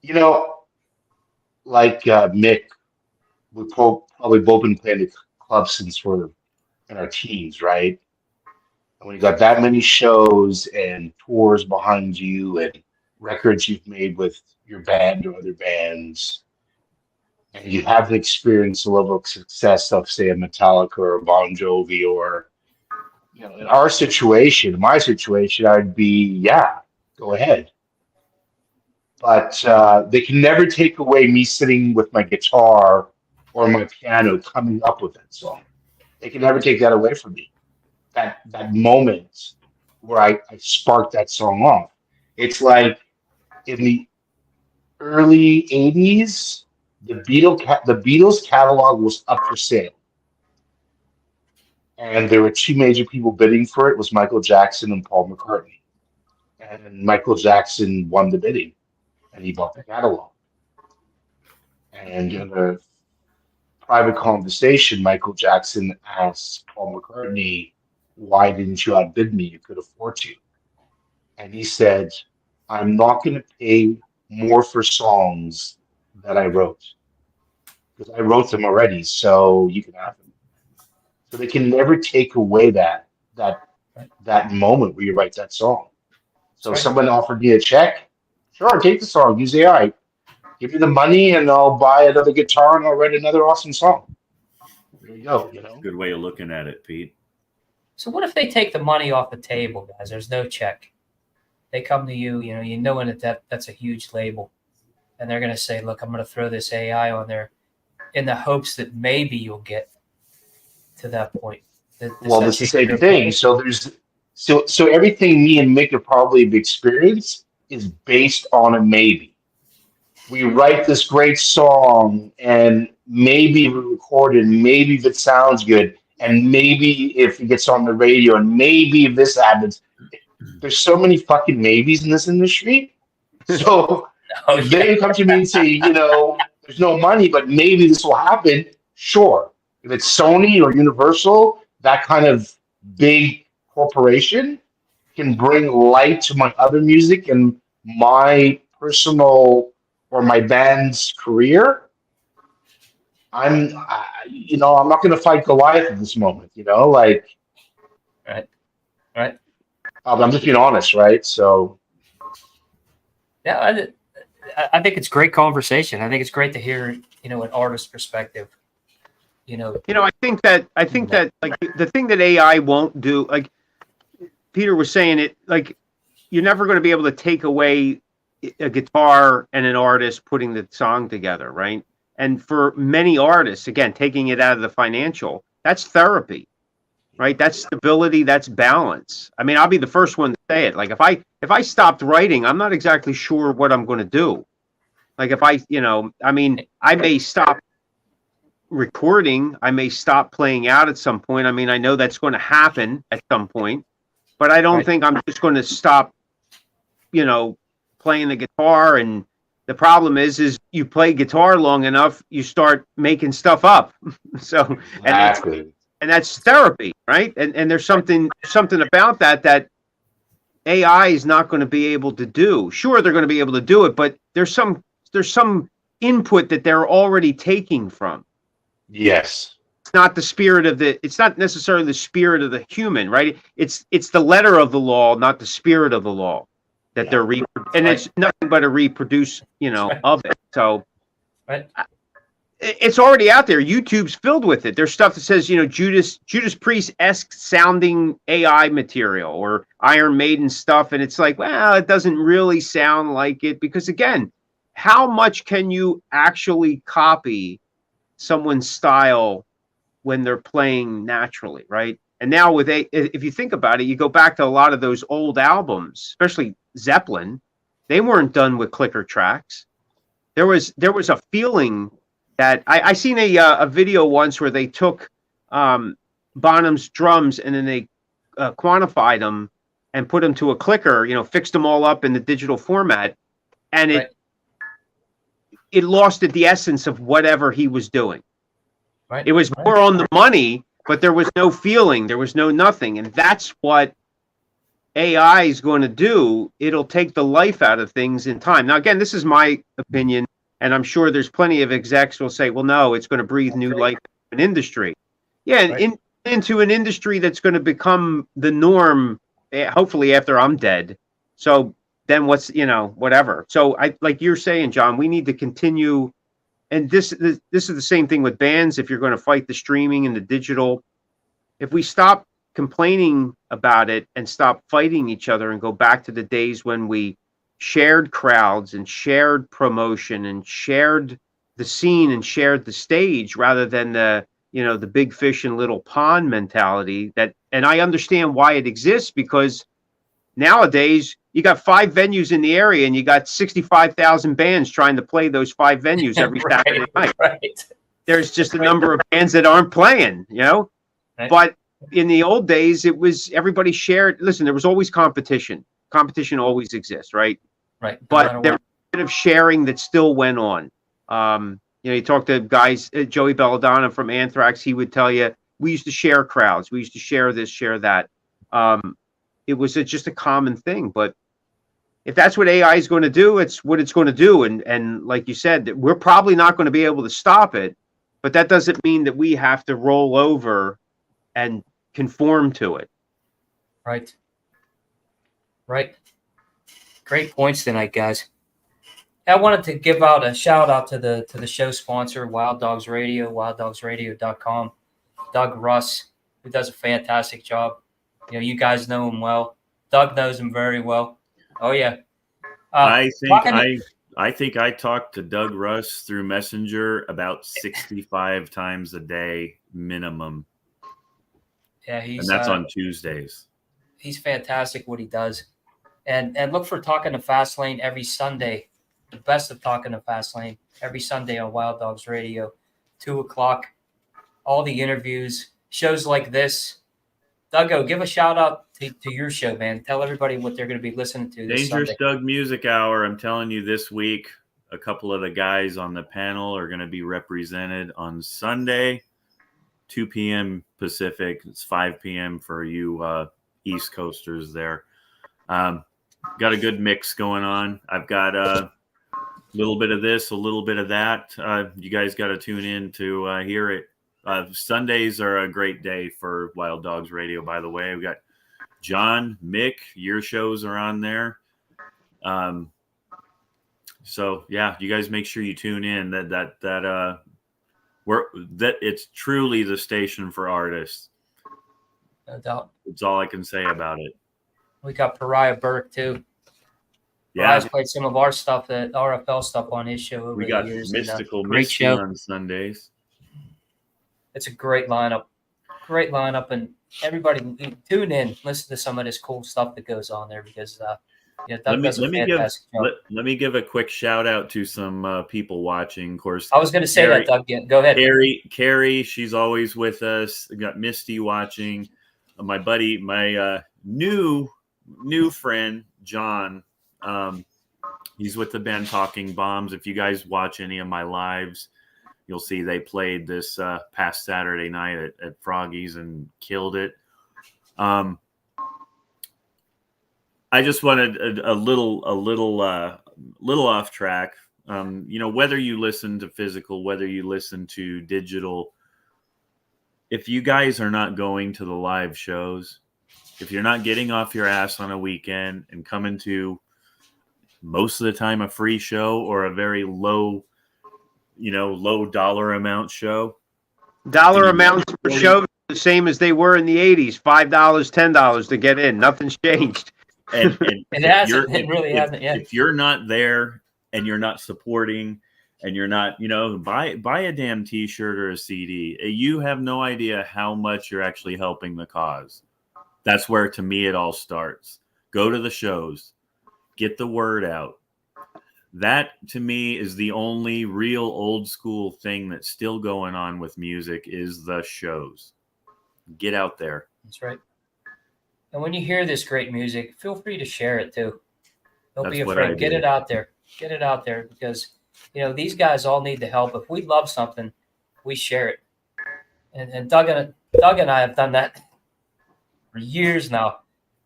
you know, like Mick, we've probably both been playing the club since we're in our teens, right? And when you got that many shows and tours behind you and records you've made with your band or other bands, and you haven't experienced the level of success of, say, a Metallica or a Bon Jovi, or, you know, in our situation, my situation, I'd be, yeah, go ahead. But they can never take away me sitting with my guitar or my piano coming up with that song. They can never take that away from me. That moment where I sparked that song off. It's like in the early '80s, the Beatles catalog was up for sale, and there were two major people bidding for it. It was Michael Jackson and Paul McCartney, and Michael Jackson won the bidding, and he bought the catalog. And in a private conversation, Michael Jackson asked Paul McCartney, "Why didn't you outbid me? You could afford to." And he said, "I'm not going to pay more for songs that I wrote because I wrote them already, so you can have them." So they can never take away that moment where you write that song. So if someone offered me a check, sure, take the song, use AI. Give me the money and I'll buy another guitar and I'll write another awesome song. There you go, Good way of looking at it, Pete. So what if they take the money off the table, guys? There's no check. They come to you, knowing that's a huge label, and they're going to say, "Look, I'm going to throw this AI on there," in the hopes that maybe you'll get to that point. Well, it's the same thing. So everything me and Mick have probably experienced is based on a maybe. We write this great song and maybe we record it, maybe if it sounds good, and maybe if it gets on the radio, and maybe if this happens. There's so many fucking maybes in this industry. So if they come to me and say, there's no money, but maybe this will happen, sure. If it's Sony or Universal, that kind of big corporation can bring light to my other music and my personal or my band's career. I'm not going to fight Goliath at this moment, Right. I'm just being honest, right? So, yeah, I think it's great conversation. I think it's great to hear, an artist's perspective. I think that like the thing that AI won't do, like Peter was saying, it like you're never going to be able to take away a guitar and an artist putting the song together, right? And for many artists, again, taking it out of the financial, that's therapy, right? That's stability, that's balance. I mean, I'll be the first one to say it. Like if I stopped writing, I'm not exactly sure what I'm going to do. Like if I may stop recording, I may stop playing out at some point. I mean, I know that's going to happen at some point, but I don't think I'm just going to stop, playing the guitar. And the problem is you play guitar long enough, you start making stuff up. So, exactly. And that's therapy, right? And there's something about that AI is not going to be able to do. Sure, they're going to be able to do it, but there's some input that they're already taking from. Yes. It's not it's not necessarily the spirit of the human, right? It's the letter of the law, not the spirit of the law that they're and it's nothing but a reproduce, of it. So it's already out there. YouTube's filled with it. There's stuff that says, Judas Priest-esque sounding AI material or Iron Maiden stuff. And it's like, well, it doesn't really sound like it because, again, how much can you actually copy someone's style when they're playing naturally, right? And now if you think about it, you go back to a lot of those old albums, especially Zeppelin, they weren't done with clicker tracks. There was a feeling that I seen a video once where they took Bonham's drums and then they quantified them and put them to a clicker, fixed them all up in the digital format, and it lost the essence of whatever he was doing. Right. It was more on the money, but there was no feeling, there was no nothing, and that's what AI is going to do. It'll take the life out of things in time. Now, again, this is my opinion, and I'm sure there's plenty of execs who will say, well, no, it's going to breathe new life in an industry. Yeah, right. into an industry that's going to become the norm, hopefully after I'm dead. So then what's, whatever. So like you're saying, John, we need to continue. And this is the same thing with bands. If you're going to fight the streaming and the digital, if we stop complaining about it and stop fighting each other and go back to the days when we shared crowds and shared promotion and shared the scene and shared the stage rather than the big fish in little pond mentality. And I understand why it exists, because nowadays you got 5 venues in the area and you got 65,000 bands trying to play those 5 venues every Saturday night. Right. There's just a number of bands that aren't playing, Right. But in the old days, it was everybody shared. Listen, there was always competition. Competition always exists, right? Right. No But matter there what. was a bit of sharing that still went on. You talk to guys, Joey Belladonna from Anthrax, he would tell you, we used to share crowds. We used to share this, share that. It was just a common thing. But if that's what AI is going to do, it's what it's going to do. And like you said, we're probably not going to be able to stop it. But that doesn't mean that we have to roll over and conform to it. Right. Right. Great points tonight, guys. I wanted to give out a shout out to the show sponsor, Wild Dogs Radio, wilddogsradio.com. Doug Russ, who does a fantastic job. You guys know him well. Doug knows him very well. Oh yeah. I think I talked to Doug Russ through Messenger about 65 times a day minimum. Yeah, and that's on Tuesdays. He's fantastic what he does. And look for Talking to Fastlane every Sunday. The best of Talking to Fastlane every Sunday on Wild Dogs Radio, 2:00. All the interviews, shows like this. Doug, give a shout out to your show, man. Tell everybody what they're going to be listening to this Dangerous Sunday. Doug Music Hour. I'm telling you, this week, a couple of the guys on the panel are going to be represented on Sunday, 2 p.m. Pacific. It's 5 p.m. for you East Coasters there. Got a good mix going on. I've got a little bit of this, a little bit of that. You guys got to tune in to hear it. Sundays are a great day for Wild Dogs Radio, by the way. We got John, Mick, your shows are on there. So yeah, you guys make sure you tune in. That it's truly the station for artists. No doubt. That's all I can say about it. We got Pariah Burke too. Yeah, Pariah's played some of our stuff, that RFL stuff, on his show over we got the years. Mystical great Misty show on Sundays. It's a great lineup. And everybody tune in, listen to some of this cool stuff that goes on there, because Doug does a fantastic job. Let me give a quick shout out to some people watching. Of course, I was going to say Carrie, that, Doug. Go ahead. Carrie, she's always with us. We got Misty watching. My buddy, my new friend John. He's with the band Talking Bombs. If you guys watch any of my lives, you'll see they played this past Saturday night at Froggy's and killed it. I just wanted a little off track. Whether you listen to physical, whether you listen to digital, if you guys are not going to the live shows, if you're not getting off your ass on a weekend and coming to most of the time a free show or a very low dollar amount show. Dollar amounts for shows the same as they were in the 80s, $5, $10 to get in. Nothing's changed. And It hasn't. It really hasn't yet. If you're not there and you're not supporting and you're not, buy a damn T-shirt or a CD. You have no idea how much you're actually helping the cause. That's where, to me, it all starts. Go to the shows. Get the word out. That, to me, is the only real old school thing that's still going on with music is the shows. Get out there. That's right. And when you hear this great music, feel free to share it too. Don't be afraid. Get it out there. Get it out there, because these guys all need the help. If we love something, we share it. And Doug and I have done that for years now.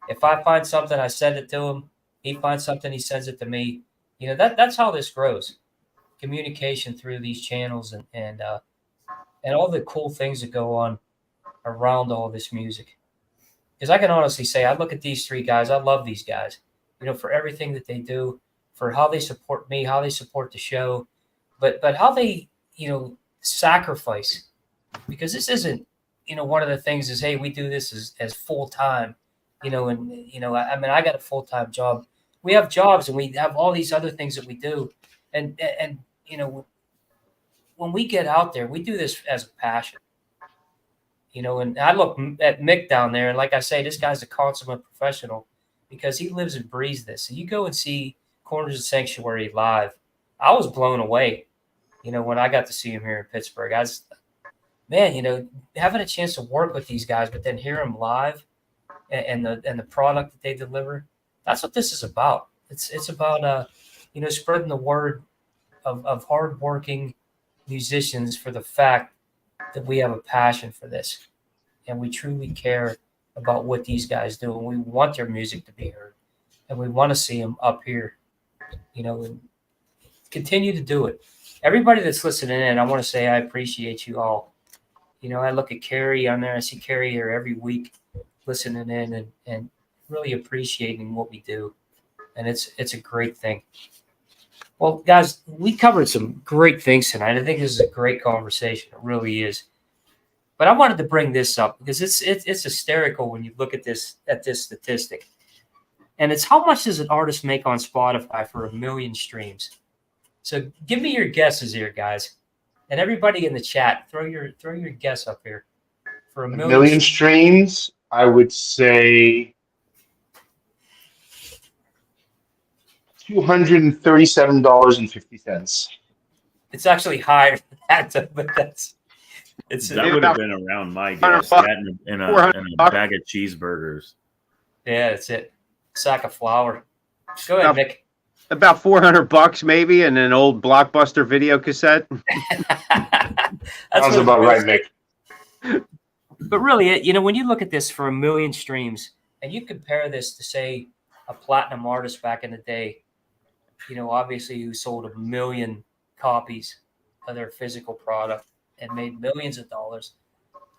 If I find something, I send it to him. He finds something, he sends it to me. That's how this grows. Communication through these channels and all the cool things that go on around all this music. Because I can honestly say, I look at these three guys. I love these guys, for everything that they do, for how they support me, how they support the show, but how they, sacrifice. Because this isn't, one of the things is, hey, we do this as full time, I got a full time job. We have jobs and we have all these other things that we do, and when we get out there, we do this as a passion. You know, and I look at Mick down there, and like I say, this guy's a consummate professional because he lives and breathes this. And you go and see Corners of Sanctuary live. I was blown away, you know, when I got to see him here in Pittsburgh. Man, you know, having a chance to work with these guys, but then hear them live and the product that they deliver, that's what this is about. It's about you know, spreading the word of hardworking musicians for the fact that we have a passion for this and we truly care about what these guys do, and we want their music to be heard, and we want to see them up here, you know, and continue to do it. Everybody that's listening in, I want to say I appreciate you all. You know, I look at Carrie on there. I see Carrie here every week listening in and really appreciating what we do. And it's a great thing. Well, guys, we covered some great things tonight. I think this is a great conversation. It really is. But I wanted to bring this up because it's hysterical when you look at this statistic. And it's how much does an artist make on Spotify for 1 million streams? So give me your guesses here, guys. And everybody in the chat, throw your guess up here for 1 million. 1 million streams, I would say $237.50. It's actually higher than that, but that would have been around my guess. That in a bag of cheeseburgers. Yeah, that's it. Sack of flour. Go ahead, Nick. About $400 maybe, and an old Blockbuster video cassette. Sounds about right, Nick. But really, you know, when you look at this for 1 million streams, and you compare this to, say, a platinum artist back in the day, you know, obviously who sold 1 million copies of their physical product and made millions of dollars.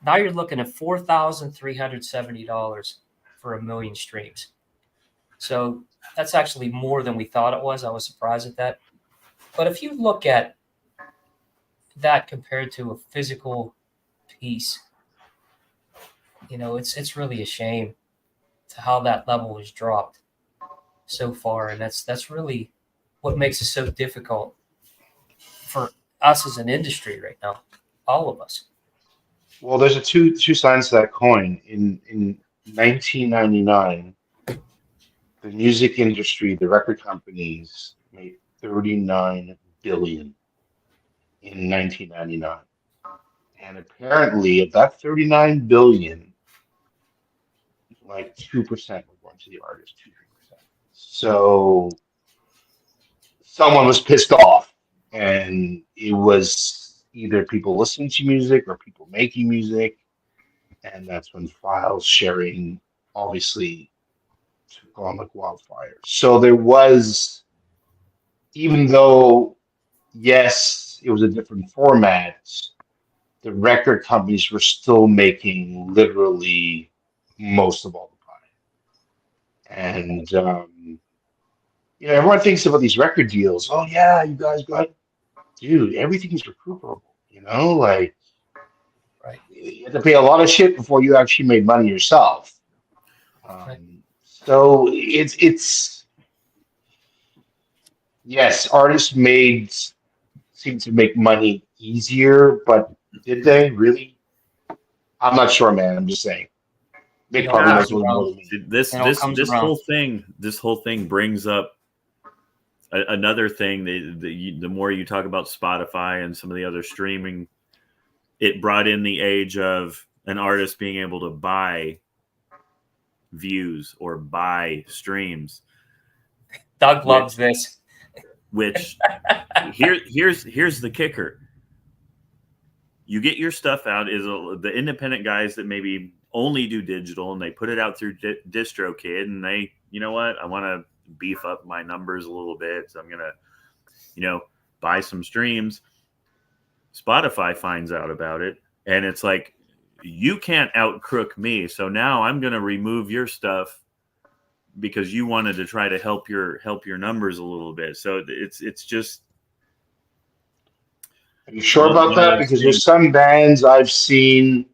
Now you're looking at $4,370 for 1 million streams. So that's actually more than we thought it was. I was surprised at that. But if you look at that compared to a physical piece, you know, it's really a shame to how that level has dropped so far. And that's really what makes it so difficult for us as an industry right now, all of us. Well, there's two sides to that coin. In 1999, the music industry, the record companies made $39 billion in 1999, and apparently of that $39 billion, like 2% were going to the artist, 2-3%. So someone was pissed off, and it was either people listening to music or people making music, and that's when file sharing obviously took on like wildfire. So there was, even though, yes, it was a different format, the record companies were still making literally most of all the pie. And, you know, everyone thinks about these record deals. Oh, yeah, you guys got, dude, everything's recuperable, you know? Like, Right. You had to pay a lot of shit before you actually made money yourself. Right. So it's yes, artists seem to make money easier, but did they really? I'm not sure, man. I'm just saying. Big Yeah, probably knows absolutely. more than me. This It all comes around. whole thing brings up another thing. The more you talk about Spotify and some of the other streaming, it brought in the age of an artist being able to buy views or buy streams. Doug loves this. Which here's the kicker. You get your stuff out is the independent guys that maybe only do digital, and they put it out through DistroKid, and they, you know what, I want to beef up my numbers a little bit, so I'm gonna, you know, buy some streams. Spotify finds out about it, and it's like, you can't out-crook me, so now I'm gonna remove your stuff because you wanted to try to help your numbers a little bit. So it's just. Are you sure about that? Because there's some bands I've seen.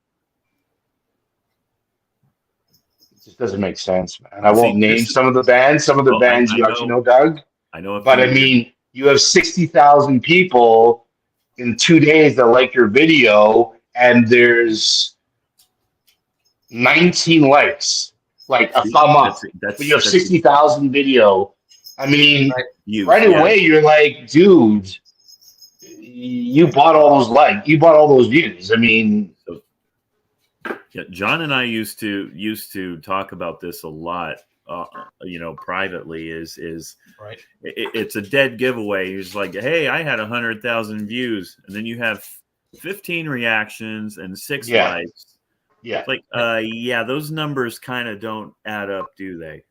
It just doesn't make sense, man. I won't name some of the bands. Some of the bands you actually know, Doug. I know. But I mean, you have 60,000 people in 2 days that like your video, and there's 19 likes, like a thumb up, but you have 60,000 video. I mean, right away you're like, dude, you bought all those likes, you bought all those views. I mean, yeah, John and I used to talk about this a lot. Privately is Right. It's a dead giveaway. He's like, hey, I had 100,000 views, and then you have 15 reactions and 6 likes. Yeah. Like, those numbers kind of don't add up, do they?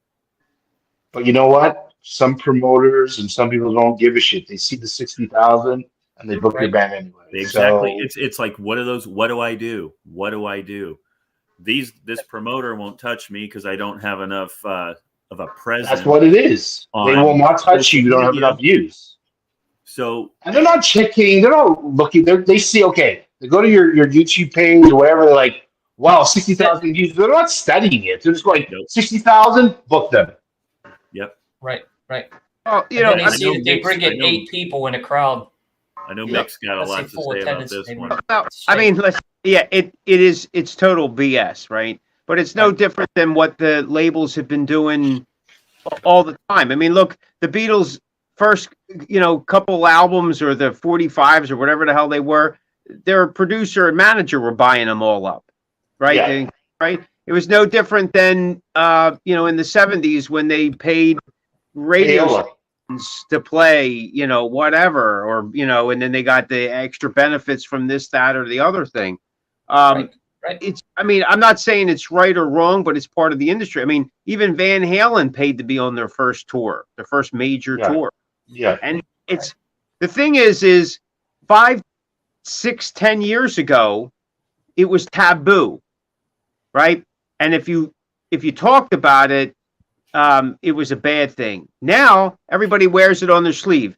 But you know what? Some promoters and some people don't give a shit. They see the 60,000 and they book your band anyway. Exactly. So, It's like, what are those? What do I do? What do I do? This promoter won't touch me because I don't have enough of a presence. that's what it is. They will not touch you. You don't have enough views. So, and they're not checking. They're not looking. They see, okay, they go to your YouTube page or whatever. They're like, wow, 60,000 views. They're not studying it. They're just going, 60,000, book them. Yep. Right. Oh, they bring in 8 people in a crowd. I know Mick's got a lot to say about this one. I mean, it's total BS, right? But it's no different than what the labels have been doing all the time. I mean, look, the Beatles' first, couple albums, or the 45s or whatever the hell they were, their producer and manager were buying them all up, right? Yeah. Right? It was no different than, in the 70s when they paid radio stations to play, whatever, or, and then they got the extra benefits from this, that, or the other thing. Right. I'm not saying it's right or wrong, but it's part of the industry. I mean, even Van Halen paid to be on their first tour, their first major tour. Yeah. And the thing is 5, 6, 10 years ago, it was taboo, right? And if you talked about it, it was a bad thing. Now everybody wears it on their sleeve.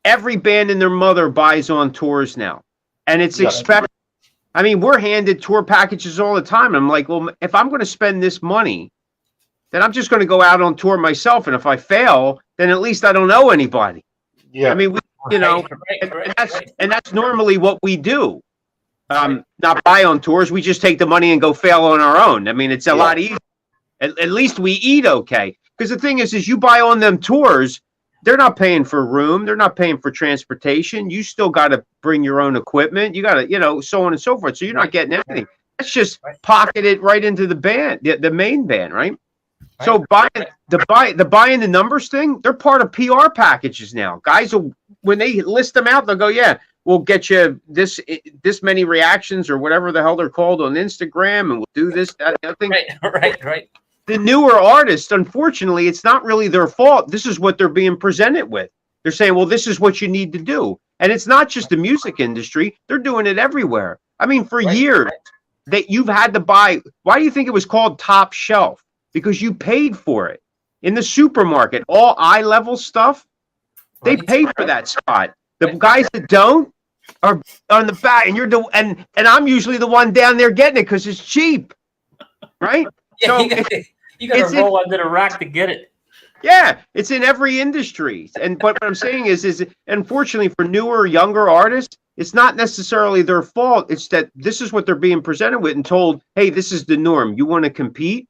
Every band and their mother buys on tours now, and it's expected. I mean, we're handed tour packages all the time. I'm like, well, if I'm going to spend this money, then I'm just going to go out on tour myself. And if I fail, then at least I don't owe anybody. Yeah. I mean, and that's normally what we do. Not buy on tours. We just take the money and go fail on our own. I mean, it's a lot easier. At least we eat okay. Because the thing is you buy on them tours, they're not paying for room. They're not paying for transportation. You still got to bring your own equipment. You got to, so on and so forth. So you're not getting anything. That's just pocketed right into the band, the main band, right? So buying the numbers thing, they're part of PR packages now. Guys will, when they list them out, they'll go, yeah, we'll get you this many reactions or whatever the hell they're called on Instagram, and we'll do this, that, and that thing. Right. The newer artists, unfortunately, it's not really their fault. This is what they're being presented with. They're saying, well, this is what you need to do. And it's not just the music industry. They're doing it everywhere. I mean, for years, that you've had to buy. Why do you think it was called Top Shelf? Because you paid for it. In the supermarket, all eye-level stuff, they pay for that spot. The guys that don't are on the back, and and I'm usually the one down there getting it because it's cheap, right? Yeah, So you got to roll under the rack to get it. Yeah, it's in every industry. But what I'm saying is unfortunately for newer, younger artists, it's not necessarily their fault. It's that this is what they're being presented with and told, hey, this is the norm. You want to compete?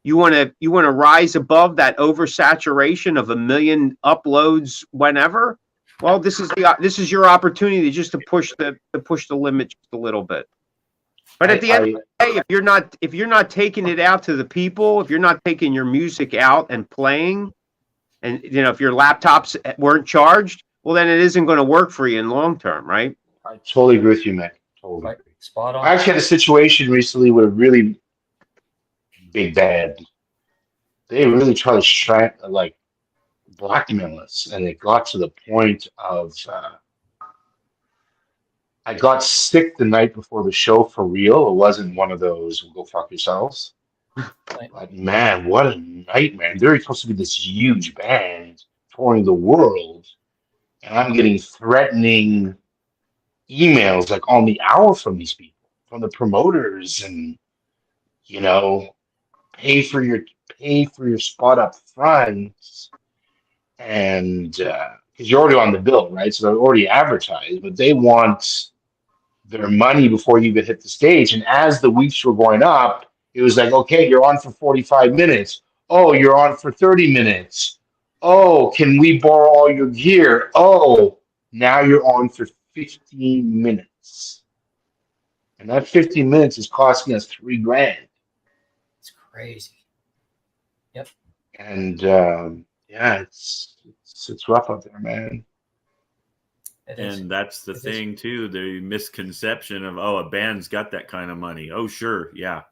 You want to rise above that oversaturation of 1 million uploads whenever? Well, this is your opportunity just to push the limit just a little bit. But at the end of the day, if you're not taking it out to the people, if you're not taking your music out and playing, and if your laptops weren't charged, well, then it isn't going to work for you in long term, right? I totally agree with you, Mick. Totally. Right. Spot on. I actually had a situation recently with a really big band. They really tried to blackmail us, and it got to the point of I got sick the night before the show for real. It wasn't one of those go fuck yourselves. But man, what a nightmare. They're supposed to be this huge band touring the world, and I'm getting threatening emails like on the hour from these people, from the promoters, and pay for your spot up front, and because you're already on the bill, right? So they're already advertised, but they want their money before you even hit the stage. And as the weeks were going up, it was like, okay, you're on for 45 minutes. Oh, you're on for 30 minutes. Oh, can we borrow all your gear? Oh, now you're on for 15 minutes. And that 15 minutes is costing us $3,000. It's crazy. And yeah, it's rough out there, man. It is. And that's the It is. thing too, the misconception of, oh, a band's got that kind of money. Oh, sure, yeah.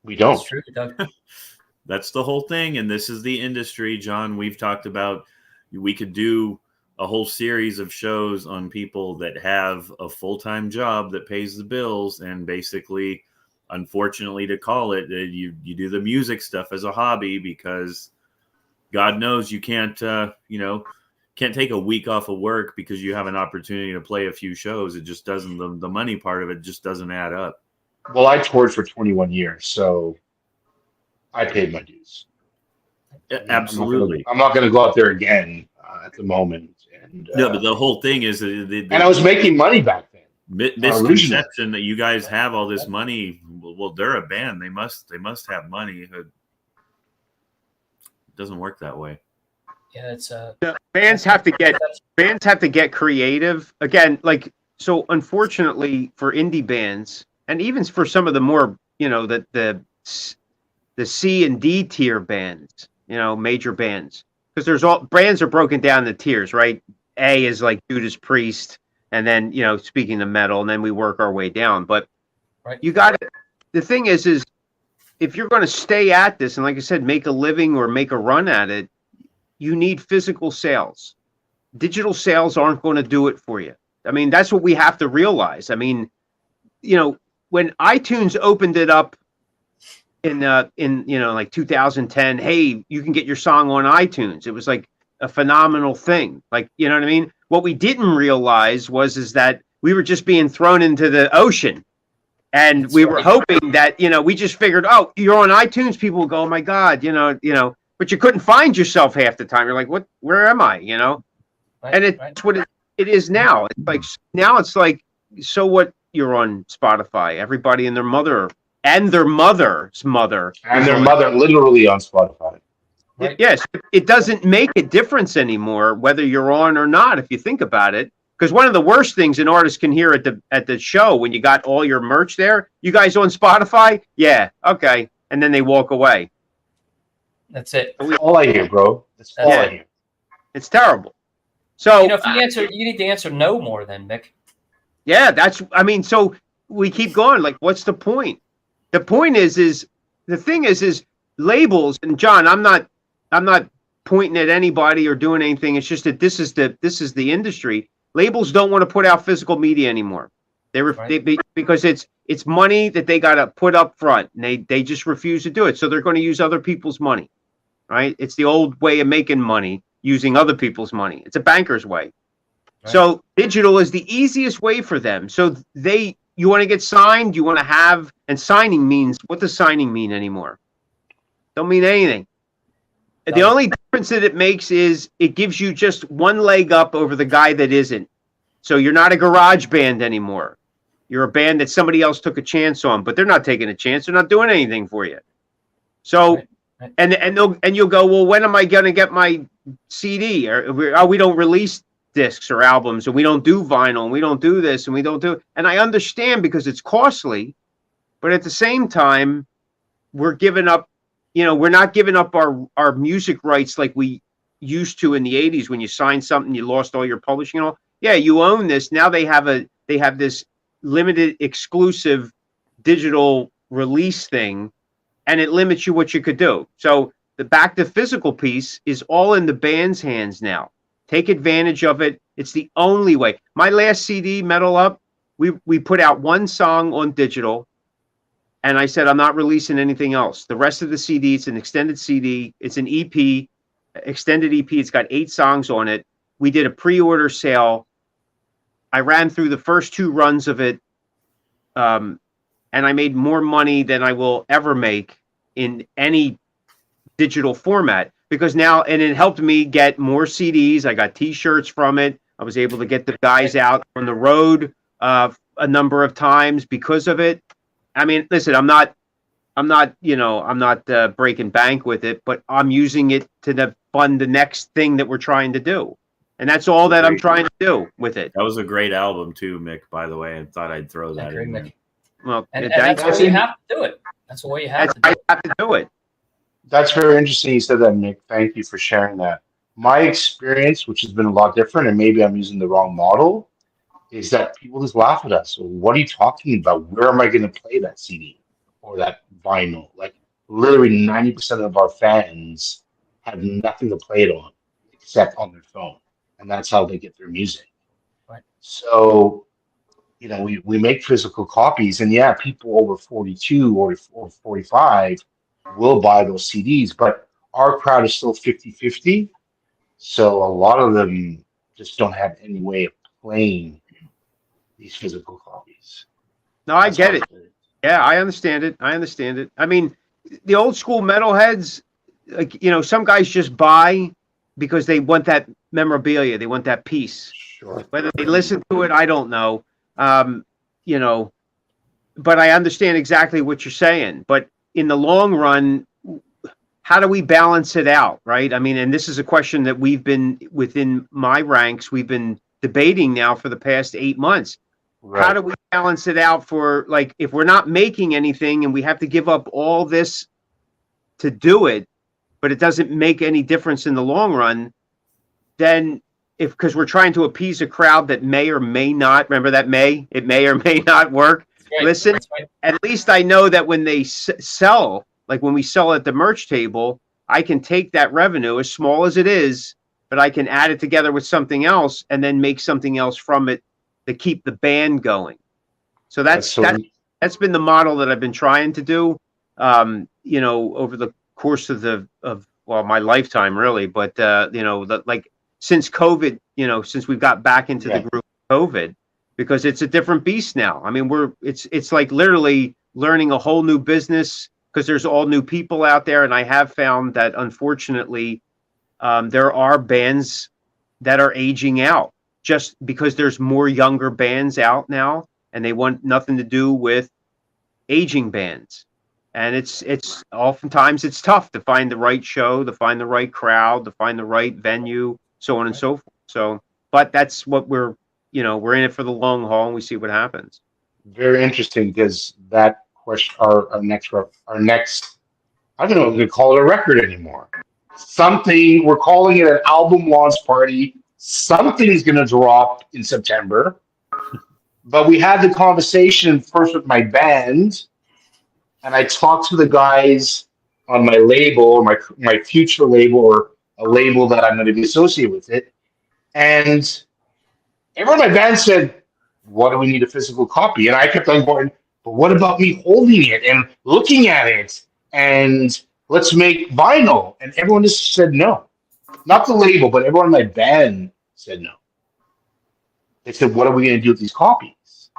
We don't. It's true, Doug. That's the whole thing. And this is the industry, John. We've talked about, we could do a whole series of shows on people that have a full-time job that pays the bills, and basically, unfortunately, to call it, you do the music stuff as a hobby, because God knows you can't can't take a week off of work because you have an opportunity to play a few shows. It just doesn't, the money part of it just doesn't add up. Well, I toured for 21 years, so I paid my dues. Absolutely. I'm not going to go out there again at the moment. And No, but the whole thing is and I was making money back then. misconception that you guys have all this money. Well, they're a band. They must have money. It doesn't work that way. Yeah, it's Bands have to get creative again. Like, so unfortunately for indie bands, and even for some of the more, the C and D tier bands, major bands, because there's all brands are broken down into tiers, right? A is like Judas Priest, and then speaking of metal, and then we work our way down. But right. you got it. The thing is if you're going to stay at this, and like I said, make a living or make a run at it, you need physical sales. Digital sales aren't going to do it for you. I mean, that's what we have to realize. I mean, when iTunes opened it up in like 2010, hey, you can get your song on iTunes. It was like a phenomenal thing. Like, you know what I mean? What we didn't realize is that we were just being thrown into the ocean. And That's we right. were hoping that, we just figured, oh, you're on iTunes. People will go, oh my God, but you couldn't find yourself half the time. You're like, what, where am I? Right, And it's right. what it is now. It's like, now it's like, so what, you're on Spotify, everybody and their mother's mother. And their mother literally on Spotify. Right. Yes, it doesn't make a difference anymore whether you're on or not, if you think about it. Because one of the worst things an artist can hear at the show when you got all your merch there, you guys on Spotify? Yeah, okay. And then they walk away. That's it. That's all I hear, bro. That's all I hear. It's terrible. So If you need to answer no more then, Mick. yeah, so we keep going. Like, what's the point? The point is the thing is labels, and John, I'm not pointing at anybody or doing anything. It's just that this is the industry. Labels don't want to put out physical media anymore. Because it's money that they got to put up front, and they just refuse to do it. So they're going to use other people's money, right? It's the old way of making money, using other people's money. It's a banker's way. Right. So digital is the easiest way for them. So you want to get signed, you want to have, and signing means, what does signing mean anymore? Don't mean anything. The only difference that it makes is it gives you just one leg up over the guy that isn't. So you're not a garage band anymore. You're a band that somebody else took a chance on, but they're not taking a chance. They're not doing anything for you. So, right. And you'll go, well, when am I going to get my CD? Or we don't release discs or albums, and we don't do vinyl, and we don't do this, and we don't do. And I understand because it's costly, but at the same time, we're giving up. We're not giving up our music rights like we used to in the 80s when you signed something, you lost all your publishing and all. Yeah, you own this. Now they have this limited exclusive digital release thing, and it limits you what you could do. So the back to physical piece is all in the band's hands now. Take advantage of it. It's the only way. My last CD, Metal Up, we put out one song on digital. And I said, I'm not releasing anything else. The rest of the CD, it's an extended CD. It's an EP, extended EP. It's got 8 songs on it. We did a pre-order sale. I ran through the first 2 runs of it. And I made more money than I will ever make in any digital format. because now, and it helped me get more CDs. I got T-shirts from it. I was able to get the guys out on the road a number of times because of it. I mean, listen, I'm not breaking bank with it, but I'm using it to fund the next thing that we're trying to do. And that's all that I'm trying to do with it. That was a great album too, Mick, by the way. I thought I'd throw that in there. Well, And that's why you have to do it. That's why you have to do I it. have to do it. That's very interesting you said that, Nick. Thank you for sharing that. My experience, which has been a lot different, and maybe I'm using the wrong model, is that people just laugh at us. What are you talking about? Where am I going to play that CD or that vinyl? Like, literally 90% of our fans have nothing to play it on except on their phone. And that's how they get their music. Right. So, we make physical copies, and yeah, people over 42 or 45 will buy those CDs, but our crowd is still 50-50. So a lot of them just don't have any way of playing these physical copies. No, I get it. Yeah, I understand it. I mean, the old school metalheads, like, some guys just buy because they want that memorabilia. They want that piece. Sure. Whether they listen to it, I don't know. But I understand exactly what you're saying. But in the long run, how do we balance it out, right? I mean, and this is a question that we've been, within my ranks, we've been debating now for the past 8 months. Right. How do we balance it out for, like, if we're not making anything and we have to give up all this to do it, but it doesn't make any difference in the long run, then because we're trying to appease a crowd that may or may not, remember that it may or may not work. Right. Listen, Right. at least I know that when they sell, like when we sell at the merch table, I can take that revenue, as small as it is, but I can add it together with something else and then make something else from it to keep the band going. So that's been the model that I've been trying to do, over the course of my lifetime, really. But since COVID, since we got back into the group of COVID, because it's a different beast now. I mean, it's like literally learning a whole new business, because there's all new people out there. And I have found that, unfortunately, there are bands that are aging out just because there's more younger bands out now, and they want nothing to do with aging bands. And it's oftentimes it's tough to find the right show, to find the right crowd, to find the right venue, so on and so forth. So, but that's what we're in it for the long haul, and we see what happens. Very interesting, because that question, our next, I don't know if we call it a record anymore. We're calling it an album launch party. Something's going to drop in September. But we had the conversation first with my band, and I talked to the guys on my label, or my future label, or a label that I'm going to be associated with it. And everyone in my band said, what do we need a physical copy? And I kept on going, but what about me holding it and looking at it? And let's make vinyl. And everyone just said no. Not the label, but everyone in my band said no. They said, what are we going to do with these copies?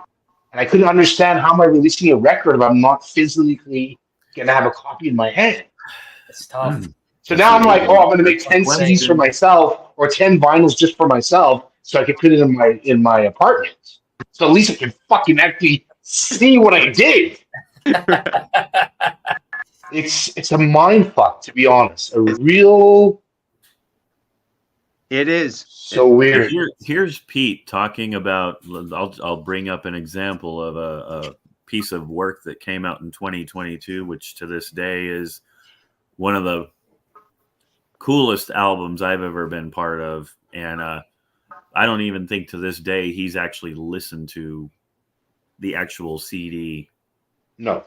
And I couldn't understand, how am I releasing a record if I'm not physically going to have a copy in my hand? It's tough. So now I'm like, I'm going to make 10 CDs for myself, or 10 vinyls just for myself, so I can put it in my apartment. So at least I can fucking actually see what I did. It's a mind fuck, to be honest. It is so weird. Here's Pete talking about. I'll bring up an example of a piece of work that came out in 2022, which to this day is one of the coolest albums I've ever been part of, and I don't even think to this day he's actually listened to the actual CD. No.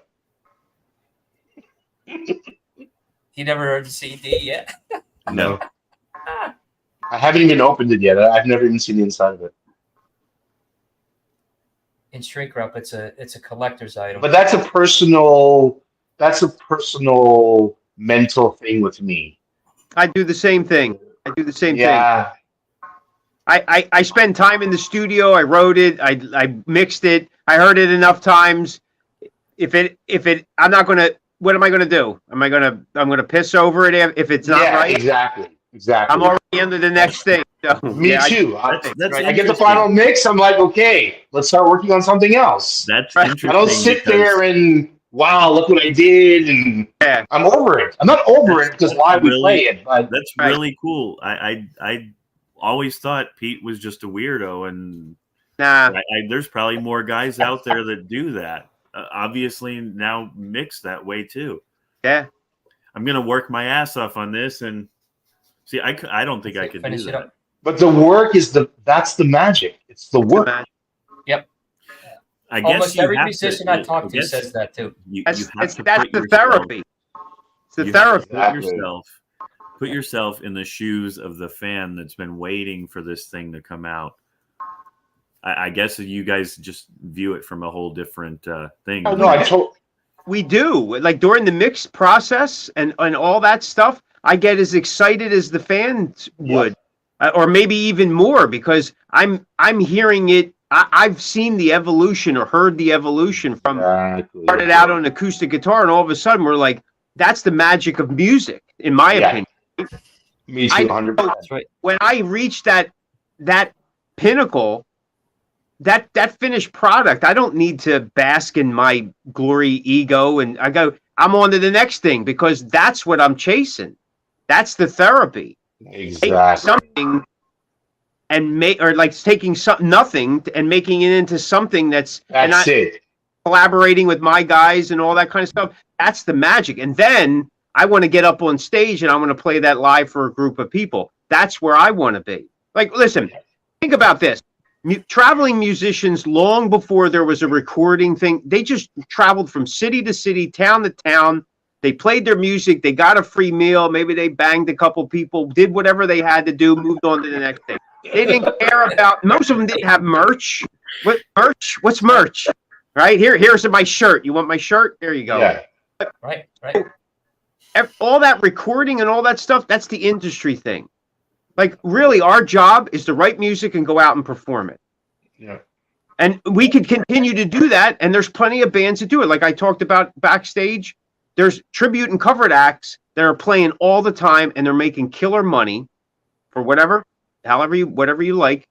You never heard the CD yet? No. I haven't even opened it yet. I've never even seen the inside of it. In shrink wrap, it's a collector's item. But that's a personal mental thing with me. I do the same thing. thing. Yeah. I spend time in the studio. I wrote it. I mixed it. I heard it enough times. I'm not going to what am I going to do? I'm going to piss over it if it's not Yeah, right. exactly. I'm already into the next thing. So, Me yeah, too. That's I get the interesting. final mix. I'm like, okay, let's start working on something else. That's Right. interesting. I don't sit because there and wow, look what I did, and Yeah. I'm over it. I'm not over it because That's live we really- play it, but That's Right. really cool. I always thought Pete was just a weirdo, and nah. there's probably more guys out there that do that. Obviously, now mixed that way too. Yeah. I'm gonna work my ass off on this, and see, I don't think I could do Finish it that. up. but the work is that's the magic. It's the work. I guess Almost you every have musician to, I talk to guess says that too. you That's have to that's put the yourself- therapy. It's the you have to therapy. put yourself in the shoes of the fan that's been waiting for this thing to come out. I guess you guys just view it from a whole different thing. Oh, no, I told. We do. Like during the mix process and all that stuff, I get as excited as the fans would, or maybe even more, because I'm hearing it. I've seen the evolution or heard the evolution from Exactly. started out on acoustic guitar, and all of a sudden we're like, that's the magic of music, in my Yeah. opinion. Me I too, 100%. That's right. When I reach that pinnacle, that finished product, I don't need to bask in my glory ego, and I'm on to the next thing, because that's what I'm chasing. That's the therapy. Take Exactly. something and taking nothing and making it into something that's That's it. collaborating with my guys and all that kind of stuff. That's the magic. And then I want to get up on stage and I want to play that live for a group of people. That's where I want to be. Like, listen, think about this. Traveling musicians, long before there was a recording thing, they just traveled from city to city, town to town. They played their music. They got a free meal. Maybe they banged a couple people, did whatever they had to do, moved on to the next thing. They didn't care about, most of them didn't have merch. What merch? What's merch? Right? Here's my shirt. You want my shirt? There you go. Yeah. Right. All that recording and all that stuff, that's the industry thing. Like, really, our job is to write music and go out and perform it. Yeah. And we could continue to do that, and there's plenty of bands that do it. Like I talked about backstage, there's tribute and covered acts that are playing all the time, and they're making killer money for whatever you like.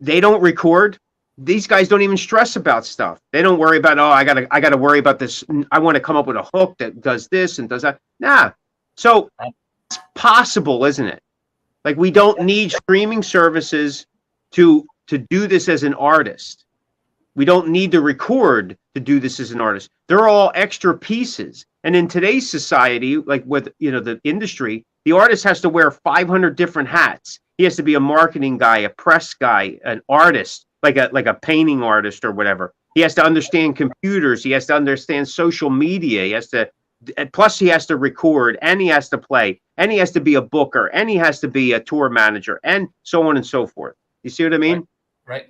They don't record. These guys don't even stress about stuff. They don't worry about, I gotta worry about this. I want to come up with a hook that does this and does that. Nah. So it's possible, isn't it? Like, we don't need streaming services to do this as an artist. We don't need to record to do this as an artist. They're all extra pieces. And in today's society, like with the industry, the artist has to wear 500 different hats. He has to be a marketing guy, a press guy, an artist, like a painting artist or whatever. He has to understand computers. He has to understand social media. Plus he has to record, and he has to play, and he has to be a booker, and he has to be a tour manager, and so on and so forth. You see what I mean? Right.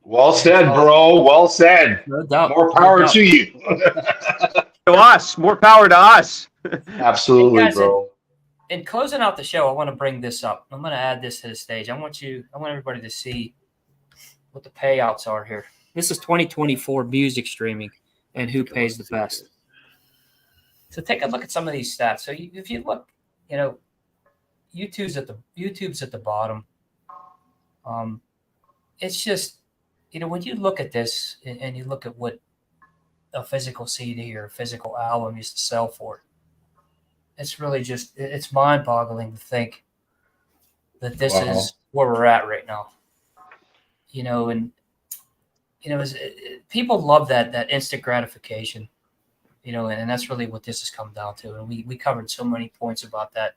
Well said, bro. Well said. No doubt. More power No doubt. to you. To us, more power to us. Absolutely, Hey, guys, bro. In closing out the show, I want to bring this up. I'm going to add this to the stage. I want everybody to see what the payouts are here. This is 2024 music streaming and who pays the best. So take a look at some of these stats. So if you look, YouTube's at the bottom. It's just, when you look at this and you look at what a physical CD or a physical album used to sell for, it's really just, it's mind-boggling to think that this is where we're at right now. People love that instant gratification, and that's really what this has come down to. And we covered so many points about that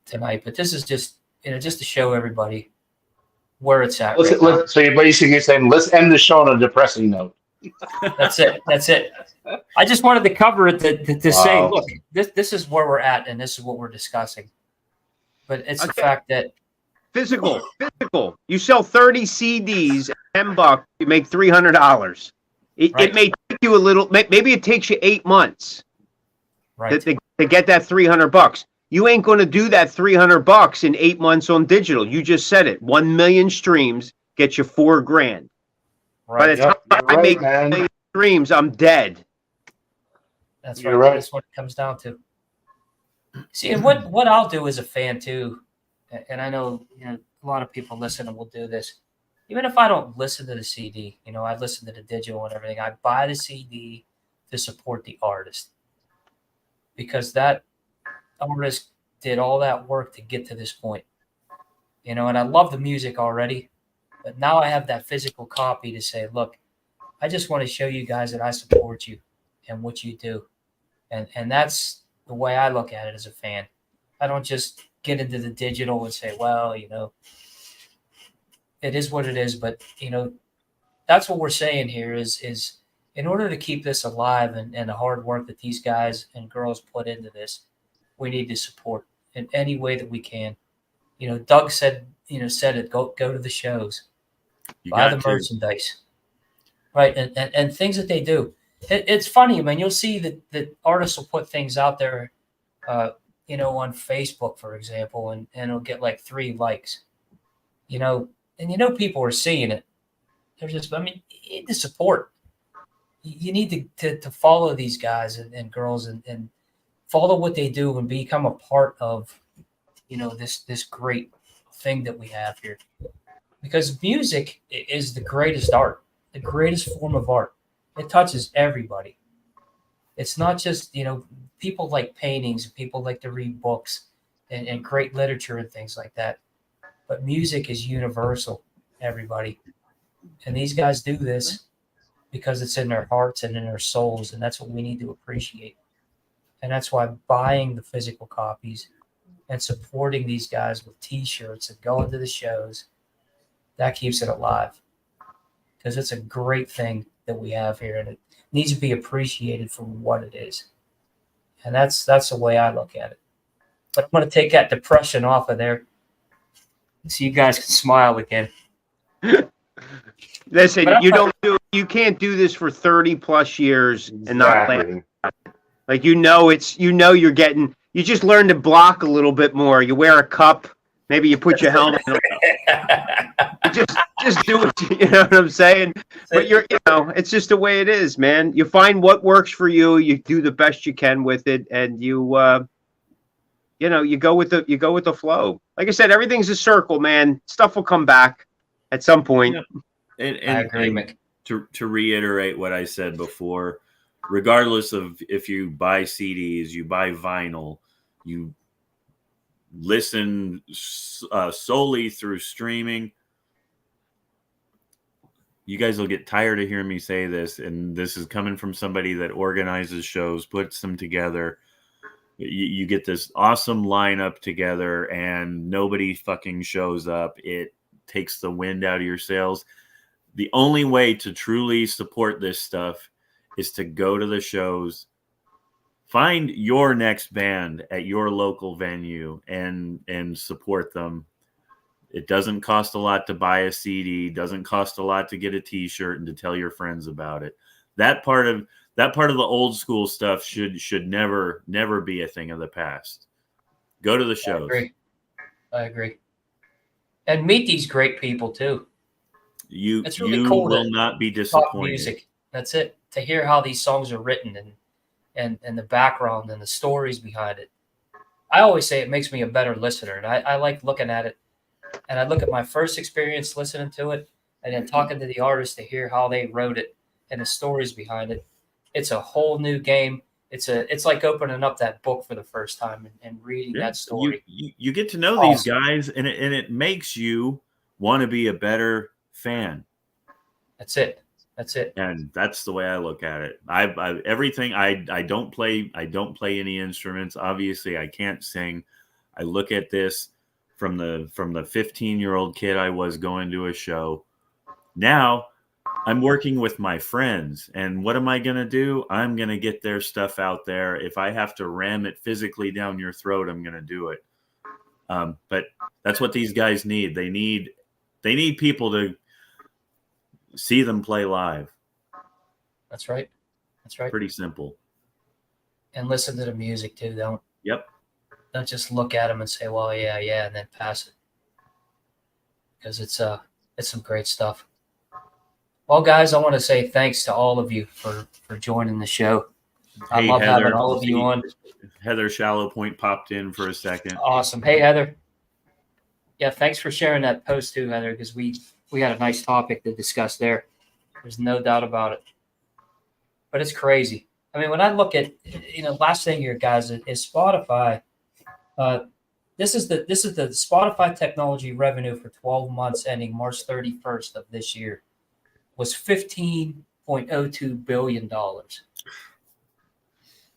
tonight, but this is just, just to show everybody where it's at. So you're basically saying, let's end the show on a depressing note. That's it. I just wanted to cover it to say, Wow. look, this is where we're at, and this is what we're discussing. But it's the Okay. fact that Physical. You sell 30 CDs at $10, you make $300. It may take you a little. Maybe it takes you 8 months to get that $300. You ain't going to do that $300 in 8 months on digital. You just said it. 1 million streams get you $4,000. By the time I make 1 million streams, I'm dead. That's You're right. right. That's what it comes down to. See, and what I'll do as a fan too, and I know a lot of people listening will do this. Even if I don't listen to the CD, I listen to the digital and everything. I buy the CD to support the artist because that artist did all that work to get to this point. And I love the music already, but now I have that physical copy to say, look, I just want to show you guys that I support you and what you do. And that's the way I look at it as a fan. I don't just get into the digital and say, well, it is what it is. But, that's what we're saying here is in order to keep this alive and the hard work that these guys and girls put into this, we need to support in any way that we can. Doug said it, go to the shows, You buy got the to. merchandise, right? And things that they do. It's funny, man. You'll see that artists will put things out there, on Facebook, for example, and it'll get like 3 likes, and people are seeing it. They're just, you need to support. You need to follow these guys and girls and follow what they do and become a part of, this great thing that we have here. Because music is the greatest art, the greatest form of art. It touches everybody. It's not just, people like paintings and people like to read books and great literature and things like that. But music is universal, everybody. And these guys do this because it's in their hearts and in their souls. And that's what we need to appreciate. And that's why buying the physical copies and supporting these guys with T-shirts and going to the shows, that keeps it alive. Because it's a great thing that we have here, and it needs to be appreciated for what it is. And that's the way I look at it. But I'm going to take that depression off of there so you guys can smile again. Listen, But you can't do this for 30 plus years and not laugh. Exactly. Like you're getting. You just learn to block a little bit more. You wear a cup. Maybe you put your helmet. Just do it. You know what I'm saying? But it's just the way it is, man. You find what works for you. You do the best you can with it, and you go with the flow. Like I said, everything's a circle, man. Stuff will come back at some point. Yeah. I agree, Mick. To reiterate what I said before, regardless of if you buy CDs, you buy vinyl, you listen solely through streaming, you guys will get tired of hearing me say this, and this is coming from somebody that organizes shows, puts them together. You get this awesome lineup together and nobody fucking shows up. It takes the wind out of your sails. The only way to truly support this stuff is to go to the shows, find your next band at your local venue and support them. It doesn't cost a lot to buy a CD, doesn't cost a lot to get a T-shirt and to tell your friends about it. That part of the old school stuff should never be a thing of the past. Go to the shows. I agree. And meet these great people too. It's really you cool will to not be talk disappointed. music. That's it. To hear how these songs are written and the background and the stories behind it. I always say it makes me a better listener. And I like looking at it. And I look at my first experience listening to it and then talking to the artist to hear how they wrote it and the stories behind it. It's a whole new game. It's like opening up that book for the first time and reading that story. You get to know these guys, and it makes you want to be a better fan. That's it. And that's the way I look at it. Everything. I don't play any instruments. Obviously, I can't sing. I look at this from the 15-year-old kid I was going to a show. Now I'm working with my friends, and what am I going to do? I'm going to get their stuff out there. If I have to ram it physically down your throat, I'm going to do it. But that's what these guys need. They need people to see them play live. That's right. Pretty simple. And listen to the music too. Don't just look at them and say, well, yeah, and then pass it. Because it's some great stuff. Well, guys, I want to say thanks to all of you for joining the show. I Hey, love having Heather. all of you on. Heather Shallow Point popped in for a second. Awesome. Hey, Heather. Yeah, thanks for sharing that post too, Heather, because we had a nice topic to discuss there. There's no doubt about it. But it's crazy. I mean, when I look at, last thing here, guys, is Spotify. This is the Spotify technology revenue for 12 months ending March 31st of this year was $15.02 billion.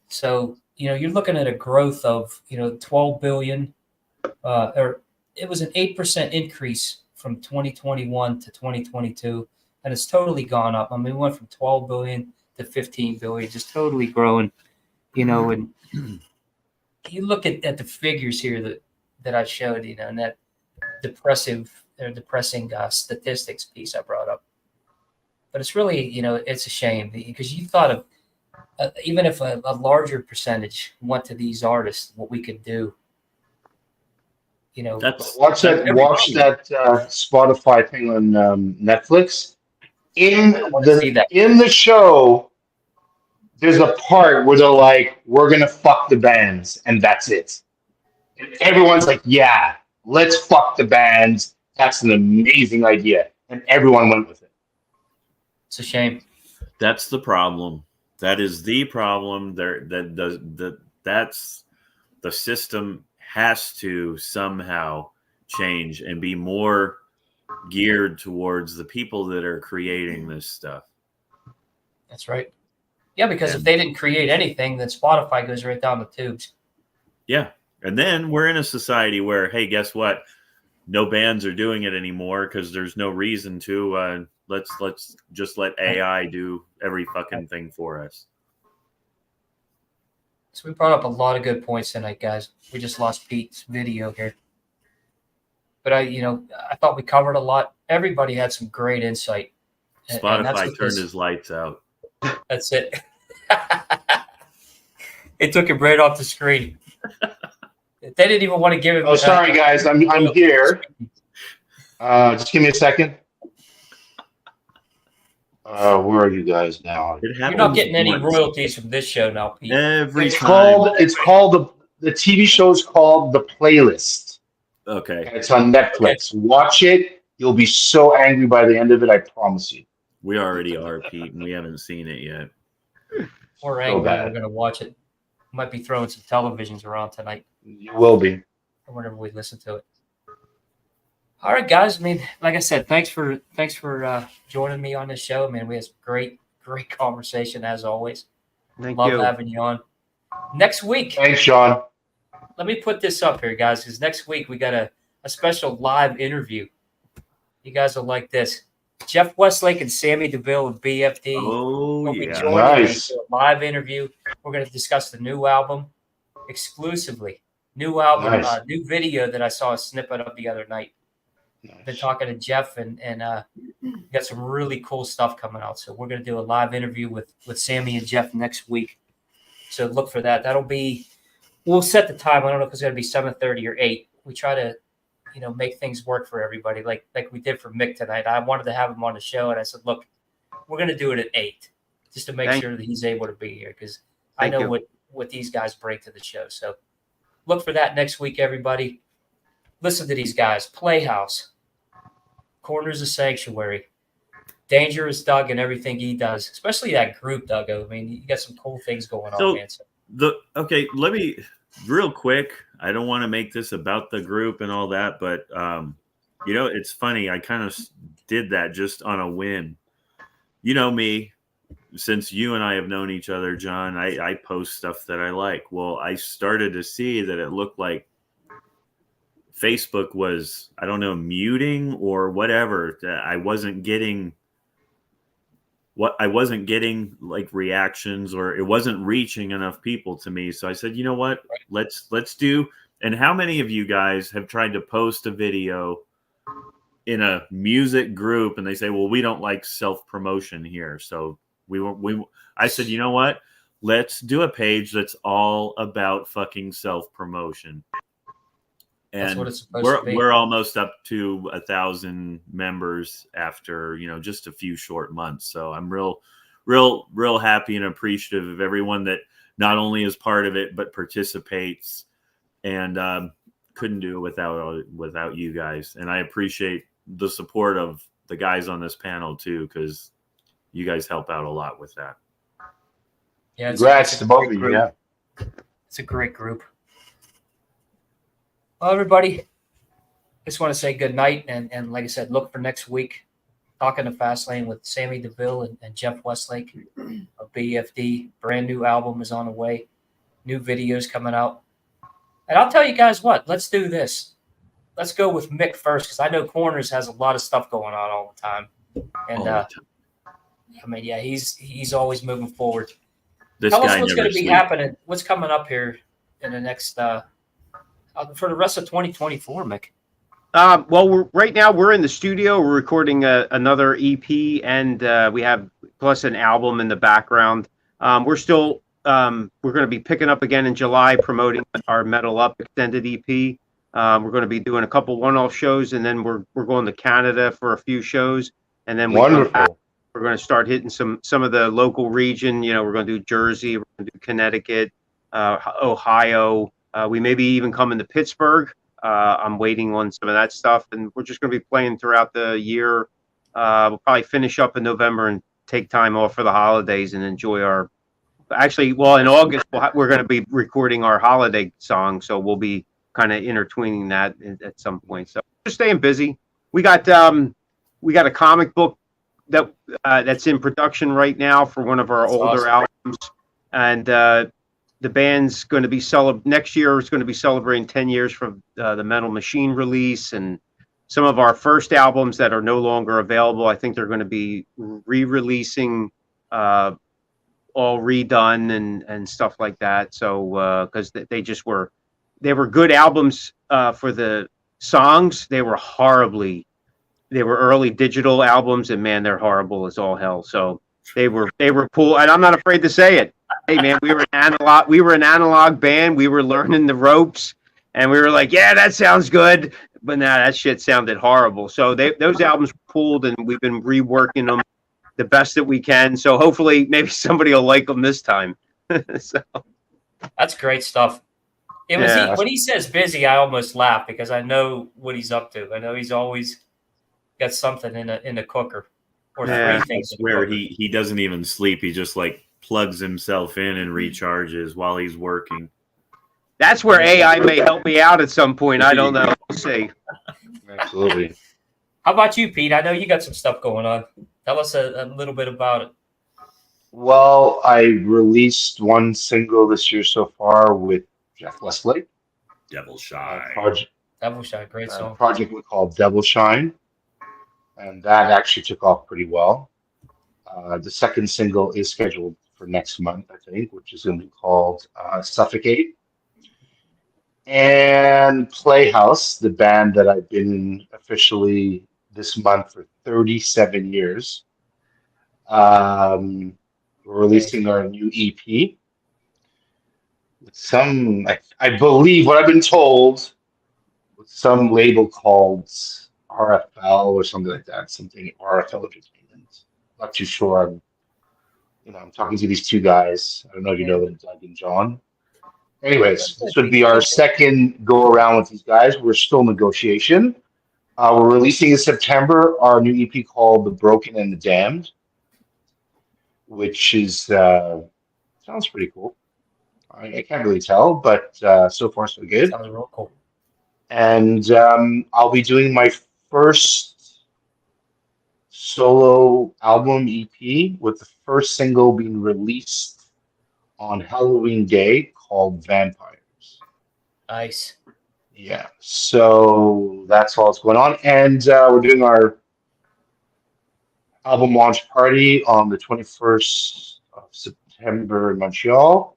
So, you're looking at a growth of, 12 billion, or it was an 8% increase from 2021 to 2022. And it's totally gone up. I mean, we went from 12 billion to 15 billion, just totally growing, and you look at the figures here that I showed, and that depressing statistics piece I brought up. But it's really, it's a shame because you thought of, even if a larger percentage went to these artists, what we could do. That's Watch that Spotify thing on Netflix. In the show, there's a part where they're like, "We're gonna fuck the bands," and that's it. And everyone's like, "Yeah, let's fuck the bands. That's an amazing idea," and everyone went with it. It's a shame. That's the problem. That is the problem. That's the system has to somehow change and be more geared towards the people that are creating this stuff. That's right. Yeah, because if they didn't create anything, then Spotify goes right down the tubes. Yeah. And then we're in a society where, hey, guess what? No bands are doing it anymore because there's no reason to. Let's just let AI do every fucking thing for us. So we brought up a lot of good points tonight, guys. We just lost Pete's video here. But I thought we covered a lot. Everybody had some great insight. Spotify turned his lights out. That's it. It took him right off the screen. They didn't even want to give him. Oh, sorry, guys. I'm here. Just give me a second. Where are you guys now? You're not getting any royalties from this show now, Pete. It's called the TV show is called The Playlist. Okay. And it's on Netflix. Okay. Watch it. You'll be so angry by the end of it. I promise you. We already are, Pete, and we haven't seen it yet. We're angry. We're going to watch it. Might be throwing some televisions around tonight. You will be. Or whenever we listen to it. All right, guys. I mean, like I said, thanks for joining me on this show. Man, we had great conversation as always. Love having you on. Next week. Thanks, Sean. Let me put this up here, guys, because next week we got a special live interview. You guys will like this. Jeff Westlake and Sammy DeVille of BFD. Oh, yeah. Nice. A live interview. We're going to discuss the new album exclusively. New album, nice. New video that I saw a snippet of the other night. Nice. Been talking to Jeff and got some really cool stuff coming out. So we're going to do a live interview with Sammy and Jeff next week. So look for that. That'll be, we'll set the time. I don't know if it's going to be 7:30 or 8. We try to, make things work for everybody like we did for Mick tonight. I wanted to have him on the show, and I said, look, we're going to do it at 8 just to make sure that he's able to be here because I know what these guys bring to the show. So look for that next week, everybody. Listen to these guys. Playhouse, Corners of Sanctuary, Dangerous Doug and everything he does, especially that group, Doug. I mean, you got some cool things going on, man. Okay, let me real quick. I don't want to make this about the group and all that, but it's funny. I kind of did that just on a whim. You know me, since you and I have known each other, John, I post stuff that I like. Well, I started to see that it looked like Facebook was, I don't know, muting or whatever. I wasn't getting like reactions, or it wasn't reaching enough people to me. So I said, you know what, let's do. And how many of you guys have tried to post a video in a music group and they say, well, we don't like self-promotion here. So I said, you know what, let's do a page that's all about fucking self-promotion. And that's what it's supposed to be. We're almost up to 1,000 members after, just a few short months. So I'm real real happy and appreciative of everyone that not only is part of it but participates, and couldn't do it without you guys. And I appreciate the support of the guys on this panel too, because you guys help out a lot with that. Yeah, Congrats to both of you. group. Yeah. It's a great group. Well, everybody, just want to say good night. And like I said, look for next week. Talking to Fastlane with Sammy DeVille and Jeff Westlake of BFD. Brand new album is on the way. New videos coming out. And I'll tell you guys what, let's do this. Let's go with Mick first, because I know Corners has a lot of stuff going on all the time. And I mean, yeah, he's always moving forward. Tell us what's going to be happening. What's coming up here in the next for the rest of 2024, Mick? Well, right now we're in the studio. We're recording another EP, and we have plus an album in the background. We're going to be picking up again in July, promoting our Metal Up extended EP. We're going to be doing a couple one-off shows, and then we're going to Canada for a few shows, and then we're going to start hitting some of the local region. You know, we're going to do Jersey, we're going to do Connecticut, Ohio. We may be even coming to Pittsburgh. I'm waiting on some of that stuff, and we're just going to be playing throughout the year. We'll probably finish up in November and take time off for the holidays and enjoy our. Actually, well, in August we're going to be recording our holiday song, so we'll be kind of intertwining that at some point. So just staying busy. We got a comic book that's in production right now for one of our older albums, and the band's going to be next year is going to be celebrating 10 years from the Metal Machine release, and some of our first albums that are no longer available. I think they're going to be re-releasing, all redone and stuff like that. So because they were good albums for the songs. They were early digital albums, and man, they're horrible as all hell. So they were cool, and I'm not afraid to say it. Hey man, we were an analog band. We were learning the ropes, and we were like, yeah, that sounds good. But nah, that shit sounded horrible. So those albums were pulled, and we've been reworking them the best that we can. So hopefully, maybe somebody will like them this time. So that's great stuff. When he says busy, I almost laugh because I know what he's up to. I know he's always got something in the cooker. Or I swear he doesn't even sleep. He just like plugs himself in and recharges while he's working. That's where AI may help me out at some point. I don't know. We'll see. Absolutely. How about you, Pete? I know you got some stuff going on. Tell us a little bit about it. Well, I released one single this year so far with Jeff Westlake. Devil Shine. Devil Shine, great song. Project we call Devil Shine. And that actually took off pretty well. The second single is scheduled for next month, I think, which is going to be called Suffocate. And Playhouse, the band that I've been in officially this month for 37 years. We're releasing our new EP. I believe what I've been told, with some label called RFL or something like that, something RFL Entertainment. Not too sure. I'm talking to these two guys. I don't know if you know them, Doug and John. Anyways, this would be our second go around with these guys. We're still in negotiation. We're releasing in September our new EP called The Broken and the Damned, which is sounds pretty cool. I can't really tell, but so far so good. Sounds real cool. And I'll be doing my first solo album EP with the first single being released on Halloween Day called Vampires. Nice. Yeah, so that's all that's going on. And we're doing our album launch party on the 21st of September in Montreal.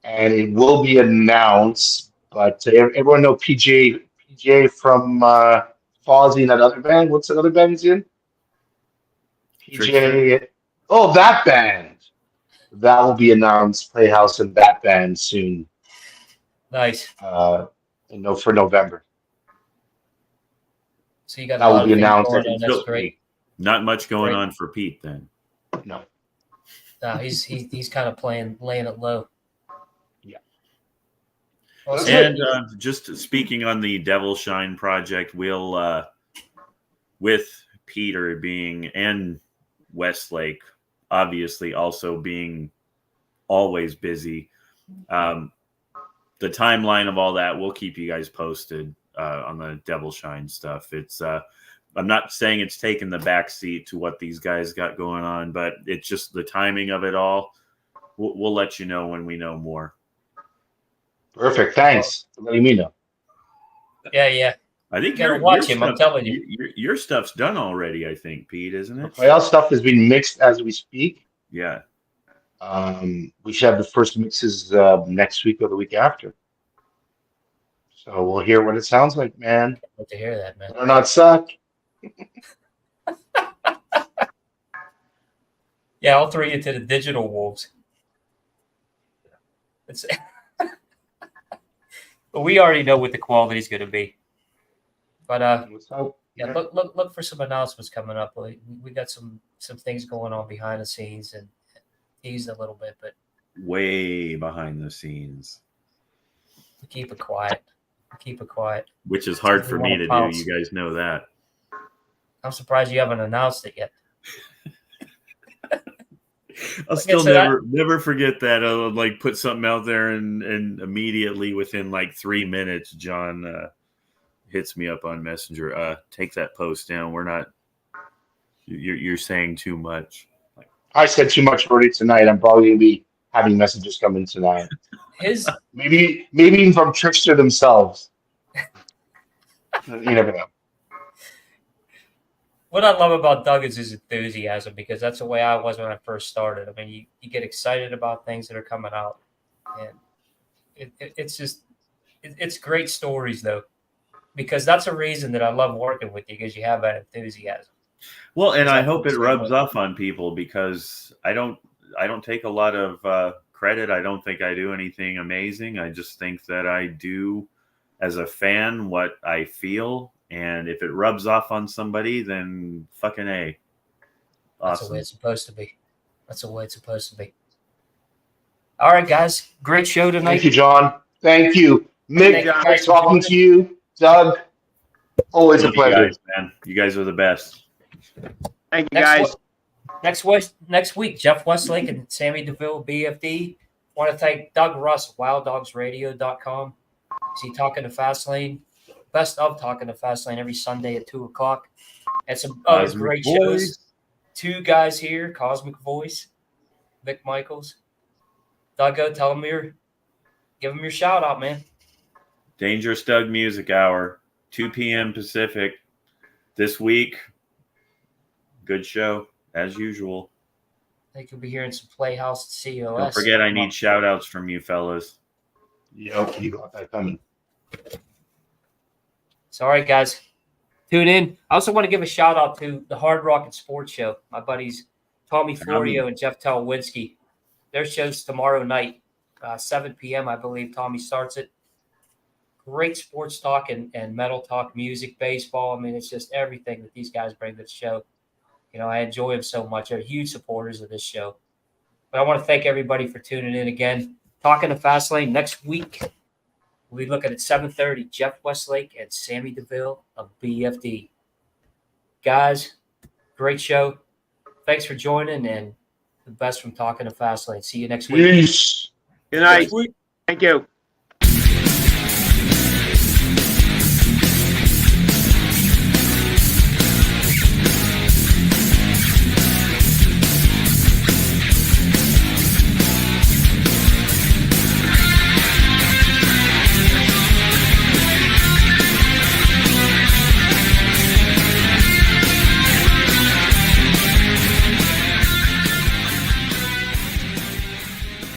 And it will be announced, but everyone know PJ from Fozzy and that other band. What's that other band he's in? PJ. Oh, that band. That will be announced. Playhouse and that band soon. Nice. For November. So you got that will be announced. That's great. Not much going on for Pete then. No. He's kind of laying it low. Yeah. Well, That's Sam, And just speaking on the Devil Shine project, we'll with Peter being and Westlake obviously also being always busy. The timeline of all that, we'll keep you guys posted on the Devil Shine stuff. It's I'm not saying it's taken the back seat to what these guys got going on, but it's just the timing of it all. We'll let you know when we know more. Perfect. Thanks for letting me know. yeah. I think You gotta your watch him, I'm stuff- telling you. Your stuff's done already. I think, Pete, isn't The it? playoff stuff is being mixed as we speak. Yeah. We should have the first mixes next week or the week after. So we'll hear what it sounds like, man. Good to hear that, man. Better not suck. Yeah, I'll throw you to the digital wolves. It's, but we already know what the quality is going to be. But What's up? yeah, look for some announcements coming up. We got some things going on behind the scenes and teased a little bit, but Way behind the scenes, we keep it quiet. which is hard for We me wanna to pounce. do. You guys know that. I'm surprised you haven't announced it yet. I'll Like I still said, never forget that. I'll like put something out there and immediately within like 3 minutes, John hits me up on Messenger. Take that post down. We're not. You're saying too much. I said too much already tonight. I'm probably gonna be having messages come in tonight. His Maybe even from Trickster themselves. You never know. what I love about Doug is his enthusiasm, because that's the way I was when I first started. I mean, you get excited about things that are coming out, and it's great stories though, because that's a reason that I love working with you, because you have that enthusiasm. Well, and I Exactly. hope it rubs off on people, because I don't take a lot of credit. I don't think I do anything amazing. I just think that I do, as a fan, what I feel, and if it rubs off on somebody, then fucking A. That's the Awesome. way it's supposed to be. All right, guys, great show tonight. Thank you, John. Thank you. Mick, Thank you nice guys for talking joining. to you. Doug, always a Love you pleasure. guys, man. You guys are the best. Thank you, guys. Next week, Jeff Westlake and Sammy DeVille, BFD. Want to thank Doug Russ, WildDogsRadio.com. Is he talking to Fastlane? Best of Talking to Fastlane every Sunday at 2:00. And some other Cosmic great Voice. shows. Two guys here, Cosmic Voice, Vic Michaels. Duggo, give him your shout out, man. Dangerous Doug Music Hour, 2 p.m. Pacific. This week, good show, as usual. I think you'll be hearing some Playhouse at COS. Don't forget, I need shout outs from you fellas. Yep, you got that coming. So, all right, guys, tune in. I also want to give a shout out to the Hard Rock and Sports Show. My buddies Tommy Florio and Jeff Telwinski. Their show's tomorrow night, 7 p.m. I believe Tommy starts it. Great sports talk and metal talk, music, baseball. I mean, it's just everything that these guys bring to the show. You know, I enjoy them so much. They're huge supporters of this show. But I want to thank everybody for tuning in again. Talking to Fastlane next week. We'll be looking at 7:30. Jeff Westlake and Sammy DeVille of BFD. Guys, great show. Thanks for joining, and the best from Talking to Fastlane. See you next week. Peace. Good night. Thank you.